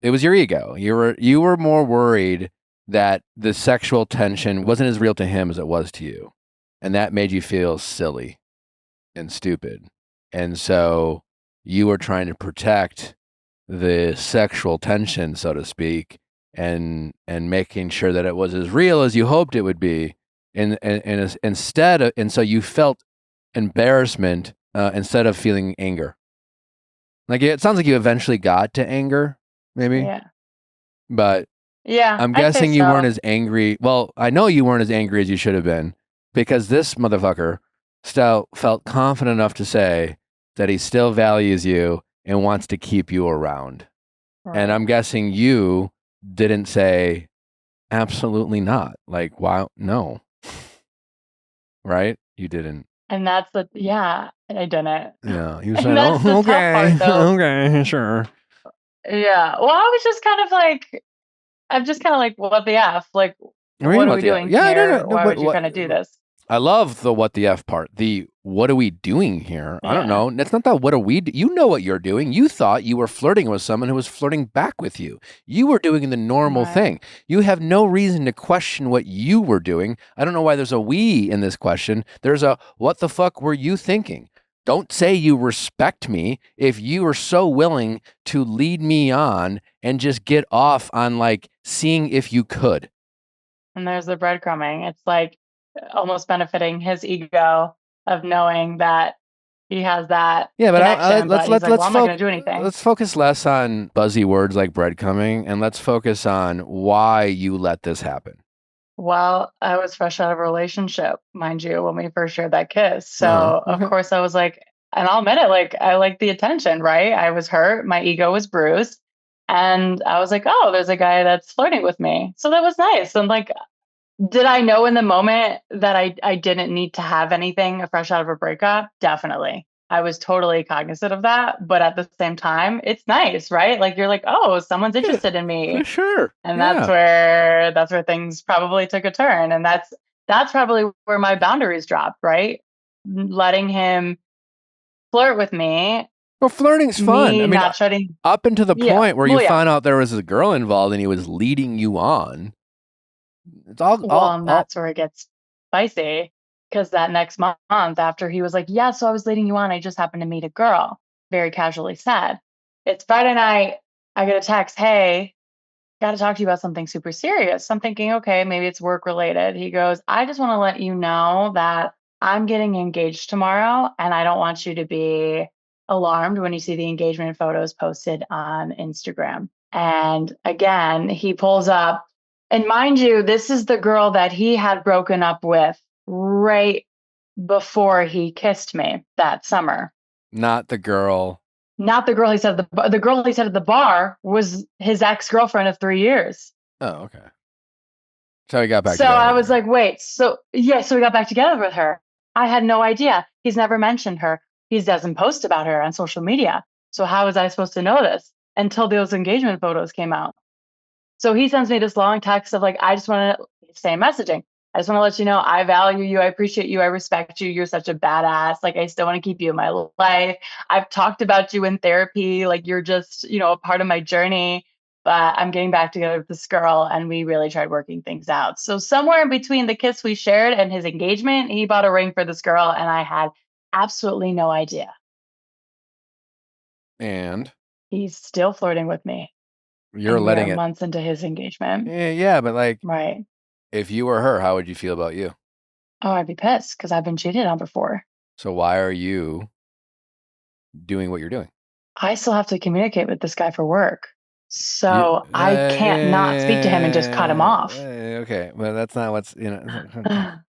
it was your ego. You were more worried that the sexual tension wasn't as real to him as it was to you. And that made you feel silly and stupid. And so you were trying to protect the sexual tension, so to speak, and making sure that it was as real as you hoped it would be. And so you felt embarrassment instead of feeling anger. Like, it sounds like you eventually got to anger, maybe. Yeah. But yeah, I'm guessing you weren't as angry. Well, I know you weren't as angry as you should have been, because this motherfucker still felt confident enough to say that he still values you and wants to keep you around. Right. And I'm guessing you didn't say, absolutely not. Like, why? No. Right? You didn't. And that's I didn't. Yeah, you said, oh, okay, okay, sure. Yeah, well, I was just kind of like, I'm just kind of like, what the F? Like, what are we doing here? Why would you kind of do this? I love the what the F part. The what are we doing here? I don't Yeah. know. That's not that what are we you know what you're doing. You thought you were flirting with someone who was flirting back with you. You were doing the normal Right. thing. You have no reason to question what you were doing. I don't know why there's a we in this question. There's a what the fuck were you thinking? Don't say you respect me if you are so willing to lead me on and just get off on like seeing if you could. And there's the breadcrumbing. It's like almost benefiting his ego of knowing that he has that Yeah, but connection, but he's like, well, I'm not going to do anything. let's focus less on buzzy words like breadcrumbing, and let's focus on why you let this happen. Well, I was fresh out of a relationship, mind you, when we first shared that kiss. So Okay. of course I was like, and I'll admit it, like I like the attention, right? I was hurt, my ego was bruised, and I was like, oh, there's a guy that's flirting with me. So that was nice. And like, did I know in the moment that I didn't need to have anything fresh out of a breakup? Definitely. I was totally cognizant of that. But at the same time, it's nice, right? Like you're like, oh, someone's interested in me. Sure. And Yeah. that's where things probably took a turn. And that's probably where my boundaries dropped, right? Letting him flirt with me, Well, flirting's fun. me I mean, not shutting. up until the Yeah. point where Well, you yeah. found out there was a girl involved and he was leading you on. It's Well, and that's where it gets spicy. Because that next month, after he was like, yeah, so I was leading you on, I just happened to meet a girl, very casually said. It's Friday night. I get a text, hey, got to talk to you about something super serious. I'm thinking, okay, maybe it's work related. He goes, I just want to let you know that I'm getting engaged tomorrow, and I don't want you to be alarmed when you see the engagement photos posted on Instagram. And again, he pulls up, and mind you, this is the girl that he had broken up with right before he kissed me that summer. not the girl. Not the girl he said the girl he said at the bar was his ex-girlfriend of 3 years. Oh, okay. So he got back So together. I was like, wait, so we got back together with her. I had no idea. He's never mentioned her. He doesn't post about her on social media. So how was I supposed to know this until those engagement photos came out? So he sends me this long text of like, I just want to same messaging. I just want to let you know I value you. I appreciate you. I respect you. You're such a badass. Like, I still want to keep you in my life. I've talked about you in therapy. Like, you're just, a part of my journey. But I'm getting back together with this girl, and we really tried working things out. So somewhere in between the kiss we shared and his engagement, he bought a ring for this girl, and I had absolutely no idea. And He's still flirting with me. you're and letting we are it. months into his engagement. Yeah, but like, Right. if you were her, how would you feel about you? Oh, I'd be pissed because I've been cheated on before. So why are you doing what you're doing? I still have to communicate with this guy for work. So I can't not speak to him and just cut him off. Okay, well, that's not what's, you're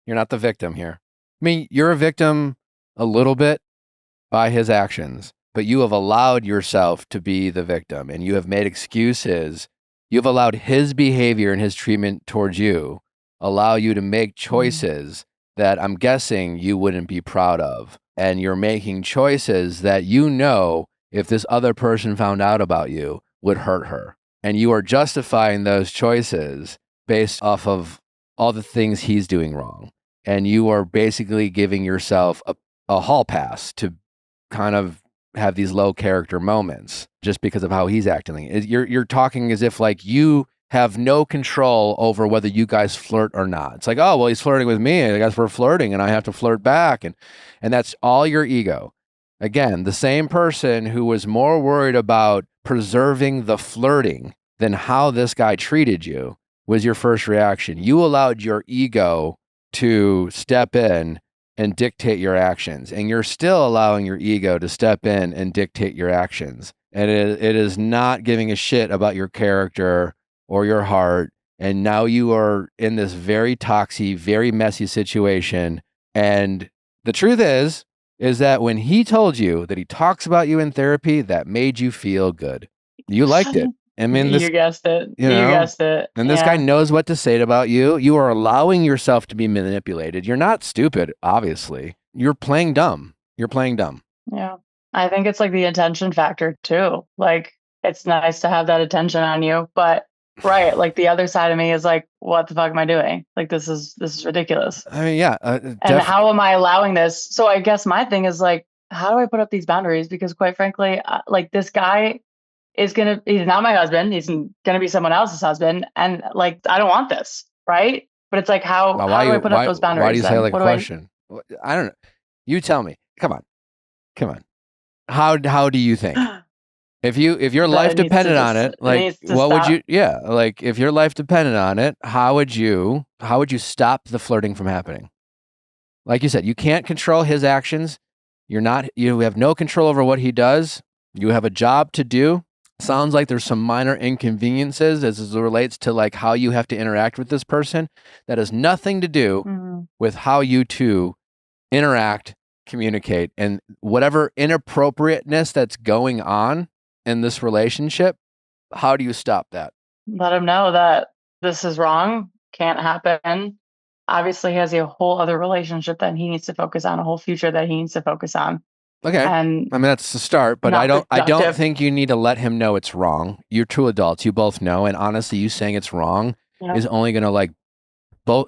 not the victim here. I mean, you're a victim a little bit by his actions, but you have allowed yourself to be the victim, and you have made excuses. You've allowed his behavior and his treatment towards you allow you to make choices that I'm guessing you wouldn't be proud of. And you're making choices that if this other person found out about you would hurt her. And you are justifying those choices based off of all the things he's doing wrong. And you are basically giving yourself a hall pass to kind of have these low character moments just because of how he's acting. You're talking as if like you have no control over whether you guys flirt or not. It's like, oh, well, he's flirting with me. I guess we're flirting and I have to flirt back. And that's all your ego. Again, the same person who was more worried about preserving the flirting than how this guy treated you was your first reaction. You allowed your ego to step in and dictate your actions. And you're still allowing your ego to step in and dictate your actions. And it is not giving a shit about your character or your heart. And now you are in this very toxic, very messy situation. And the truth is that when he told you that he talks about you in therapy, that made you feel good. You liked it. I mean, you guessed it. You guessed it. And this guy knows what to say about you. You are allowing yourself to be manipulated. You're not stupid, obviously. You're playing dumb. Yeah. I think it's like the attention factor too. Like, it's nice to have that attention on you, but Right. Like the other side of me is like, what the fuck am I doing? Like this is ridiculous. I mean, yeah, And how am I allowing this? So I guess my thing is like, how do I put up these boundaries? Because quite frankly, like this guy he's not my husband. He's gonna be someone else's husband. And like, I don't want this. Right. But it's like, how do I put up those why do boundaries you say then? like a question? I don't know. You tell me. Come on. How do you think? If your life depended on it, like what would you? Yeah, like if your life depended on it, how would you stop the flirting from happening? Like you said, you can't control his actions. You have no control over what he does. You have a job to do. Sounds like there's some minor inconveniences as it relates to like how you have to interact with this person. That has nothing to do with how you two interact, communicate, and whatever inappropriateness that's going on in this relationship. How do you stop that? Let him know that this is wrong, can't happen. Obviously, he has a whole other relationship that he needs to focus on, a whole future that he needs to focus on. Okay. And I mean, that's the start, but I don't think you need to let him know it's wrong. You're two adults. You both know. And honestly, you saying it's wrong is only going to like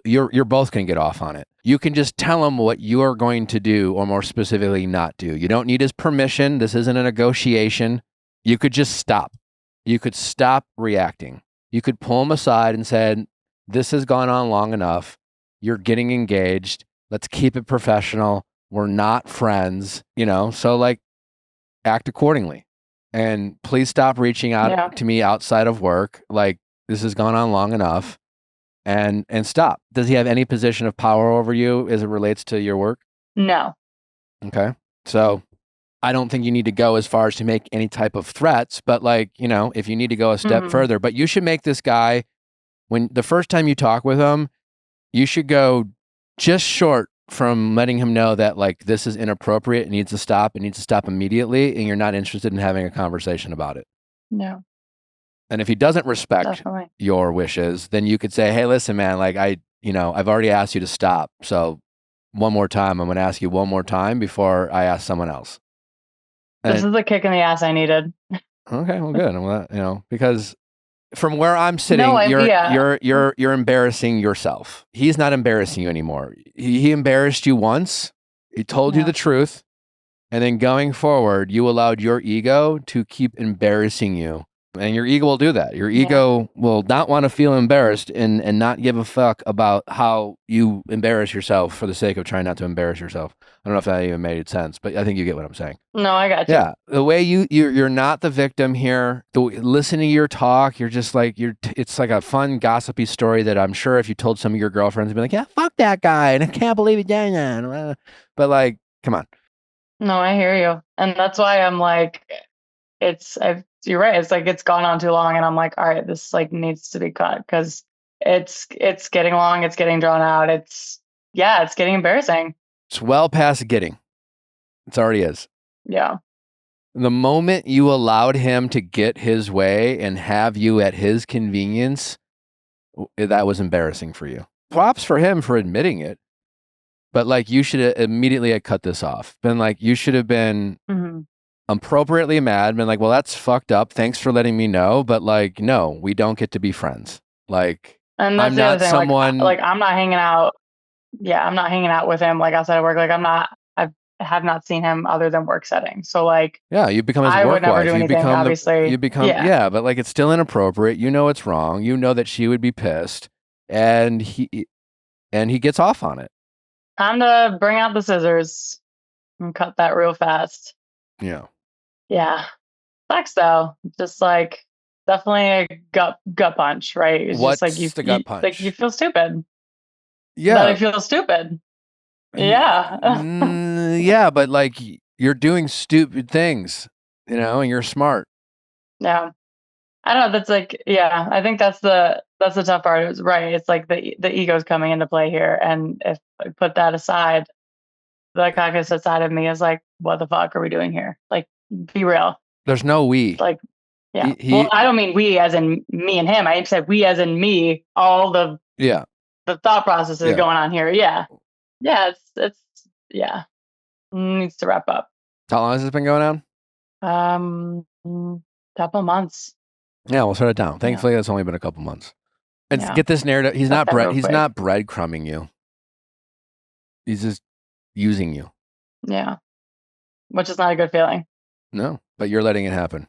you're both going to get off on it. You can just tell him what you are going to do, or more specifically, not do. You don't need his permission. This isn't a negotiation. You could just stop. You could stop reacting. You could pull him aside and say, this has gone on long enough. You're getting engaged. Let's keep it professional. We're not friends, so like act accordingly. And please stop reaching out to me outside of work. Like this has gone on long enough. And stop. Does he have any position of power over you as it relates to your work? No. Okay. So I don't think you need to go as far as to make any type of threats, but like, if you need to go a step further, but you should make this guy, when the first time you talk with him, you should go just short from letting him know that like this is inappropriate, it needs to stop immediately, and you're not interested in having a conversation about it. No. And if he doesn't respect your wishes, then you could say, hey, listen, man, like I've already asked you to stop. So one more time, I'm going to ask you one more time before I ask someone else. This is the kick in the ass I needed. Okay, well, good. Well, because from where I'm sitting, you're embarrassing yourself. He's not embarrassing you anymore. He embarrassed you once. He told you the truth. And then going forward, you allowed your ego to keep embarrassing you. And your ego will do that. Your ego will not want to feel embarrassed and not give a fuck about how you embarrass yourself for the sake of trying not to embarrass yourself. I don't know if that even made sense, but I think you get what I'm saying. No, I got you. Yeah. The way you're not the victim here. Listening to your talk, you're just like, it's like a fun, gossipy story that I'm sure if you told some of your girlfriends, they'd be like, yeah, fuck that guy. And I can't believe he did that. But like, come on. No, I hear you. And that's why I'm like, you're right. It's like, it's gone on too long. And I'm like, all right, this like needs to be cut because it's getting long. It's getting drawn out. It's getting embarrassing. It's well past getting. It already is. Yeah. The moment you allowed him to get his way and have you at his convenience, that was embarrassing for you. Props for him for admitting it. But like, you should have immediately cut this off. Been like, you should have been appropriately mad, been like, well, that's fucked up. Thanks for letting me know. But like, no, we don't get to be friends. Like, and that's I'm not someone like I'm not hanging out. Yeah, I'm not hanging out with him like outside of work. Like I have not seen him other than work setting. So like, yeah, you become his work wife. I would never do anything, obviously. But like, it's still inappropriate. You know it's wrong. You know that she would be pissed, and he gets off on it. Time to bring out the scissors and cut that real fast. Yeah. Yeah. Sucks though. Just like definitely a gut punch, right? It's What's just like the gut punch? Like you feel stupid. Yeah. That I feel stupid. Yeah. Yeah, but like you're doing stupid things, and you're smart. Yeah. I don't know. That's like, yeah, I think that's the tough part. It was right. It's like the ego's coming into play here. And if I put that aside, the cognitive side of me is like, what the fuck are we doing here? Like, be real. There's no we. Like, yeah. Well, I don't mean we as in me and him. I said we as in me, all the thought processes going on here. Yeah. Yeah. It's needs to wrap up. How long has this been going on? Couple months. Yeah, we'll shut it down. Thankfully, that's only been a couple months. And get this narrative. He's not breadcrumbing you. He's just using you. Yeah. Which is not a good feeling. No, but you're letting it happen.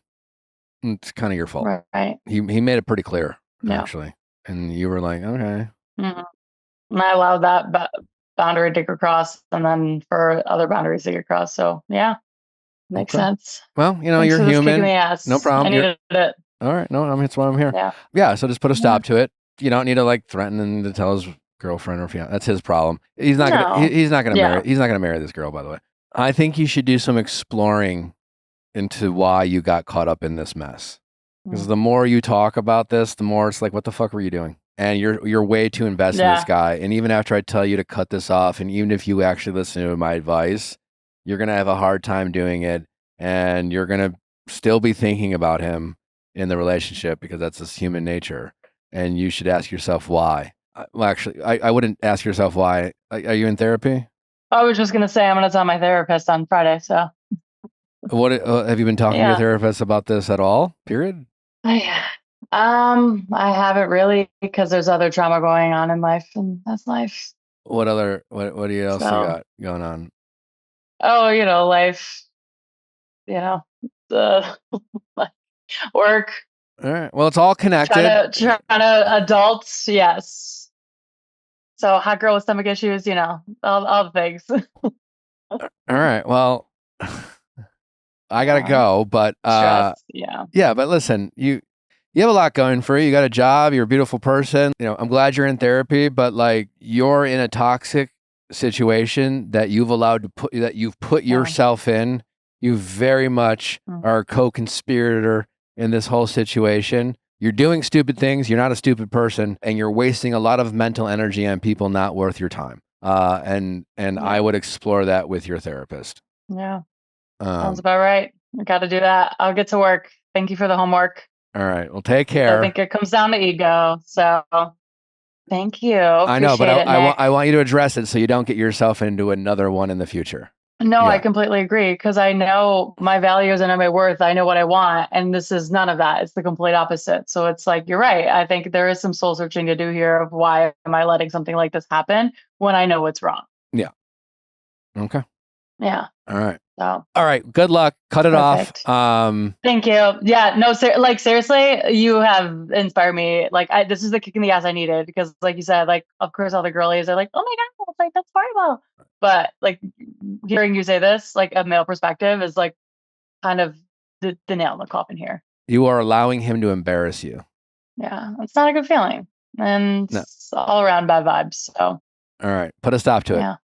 It's kind of your fault. Right. He made it pretty clear, actually. And you were like, okay. Mm-hmm. And I allowed that boundary to get crossed, and then for other boundaries to get crossed. So, yeah. Makes sense. Well, you know, Thanks you're for human. kicking the ass. No problem. I needed it. All right. No, that's why I'm here. Yeah. Yeah. So just put a stop to it. You don't need to like threaten him to tell his girlfriend or fiance. That's his problem. He's not gonna. He's not gonna marry. He's not gonna marry this girl. By the way, I think you should do some exploring into why you got caught up in this mess. Because the more you talk about this, the more it's like, what the fuck were you doing? And you're way too invested in this guy. And even after I tell you to cut this off, and even if you actually listen to my advice, you're gonna have a hard time doing it, and you're gonna still be thinking about him in the relationship because that's his human nature. And you should ask yourself why. Well, actually, I wouldn't ask yourself why. Are you in therapy? I was just gonna say I'm gonna tell my therapist on Friday. So, what have you been talking to your therapist about this at all? Period. I haven't really, because there's other trauma going on in life, and that's life. What do you else you got going on? Oh, you know, life. You know, like work. All right. Well, it's all connected. Trying to adults, yes. So hot girl with stomach issues, you know, all the things. All right. Well, I gotta go, but yeah. But listen, you have a lot going for you. You got a job. You're a beautiful person. You know, I'm glad you're in therapy, but like you're in a toxic situation that you've put yourself in. You very much are a co-conspirator in this whole situation. You're doing stupid things. You're not a stupid person, and you're wasting a lot of mental energy on people not worth your time. And I would explore that with your therapist. Yeah. Sounds about right. I got to do that. I'll get to work. Thank you for the homework. All right. Well, take care. I think it comes down to ego. So thank you. I know, but I want you to address it so you don't get yourself into another one in the future. No, I completely agree, because I know my values and my worth. I know what I want. And this is none of that. It's the complete opposite. So it's like, you're right. I think there is some soul searching to do here of why am I letting something like this happen when I know it's wrong? Yeah. Okay. Yeah. All right. So. All right. Good luck. Cut it off. Thank you. Yeah. No, seriously, you have inspired me. Like, this is the kick in the ass I needed, because like you said, like, of course, all the girlies are like, oh my God, like, that's horrible. But like hearing you say this, like a male perspective, is like kind of the nail in the coffin here. You are allowing him to embarrass you. Yeah. It's not a good feeling. And it's all around bad vibes. So. All right. Put a stop to it. Yeah.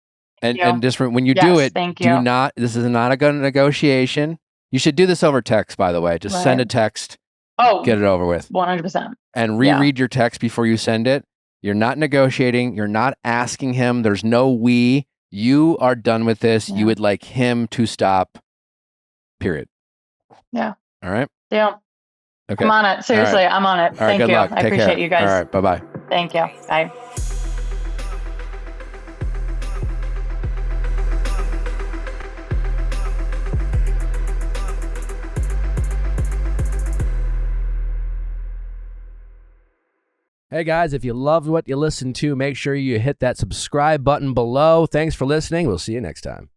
And just when you do it, this is not a good negotiation. You should do this over text, by the way. Just send a text. Oh, get it over with. 100%. And reread your text before you send it. You're not negotiating. You're not asking him. There's no we. You are done with this. You would like him to stop. Period. Yeah. All right. Yeah. Okay. I'm on it. Seriously, I'm on it. Thank you. Good luck. I appreciate you guys. All right. Bye-bye. Thank you. Bye. Hey guys, if you loved what you listened to, make sure you hit that subscribe button below. Thanks for listening. We'll see you next time.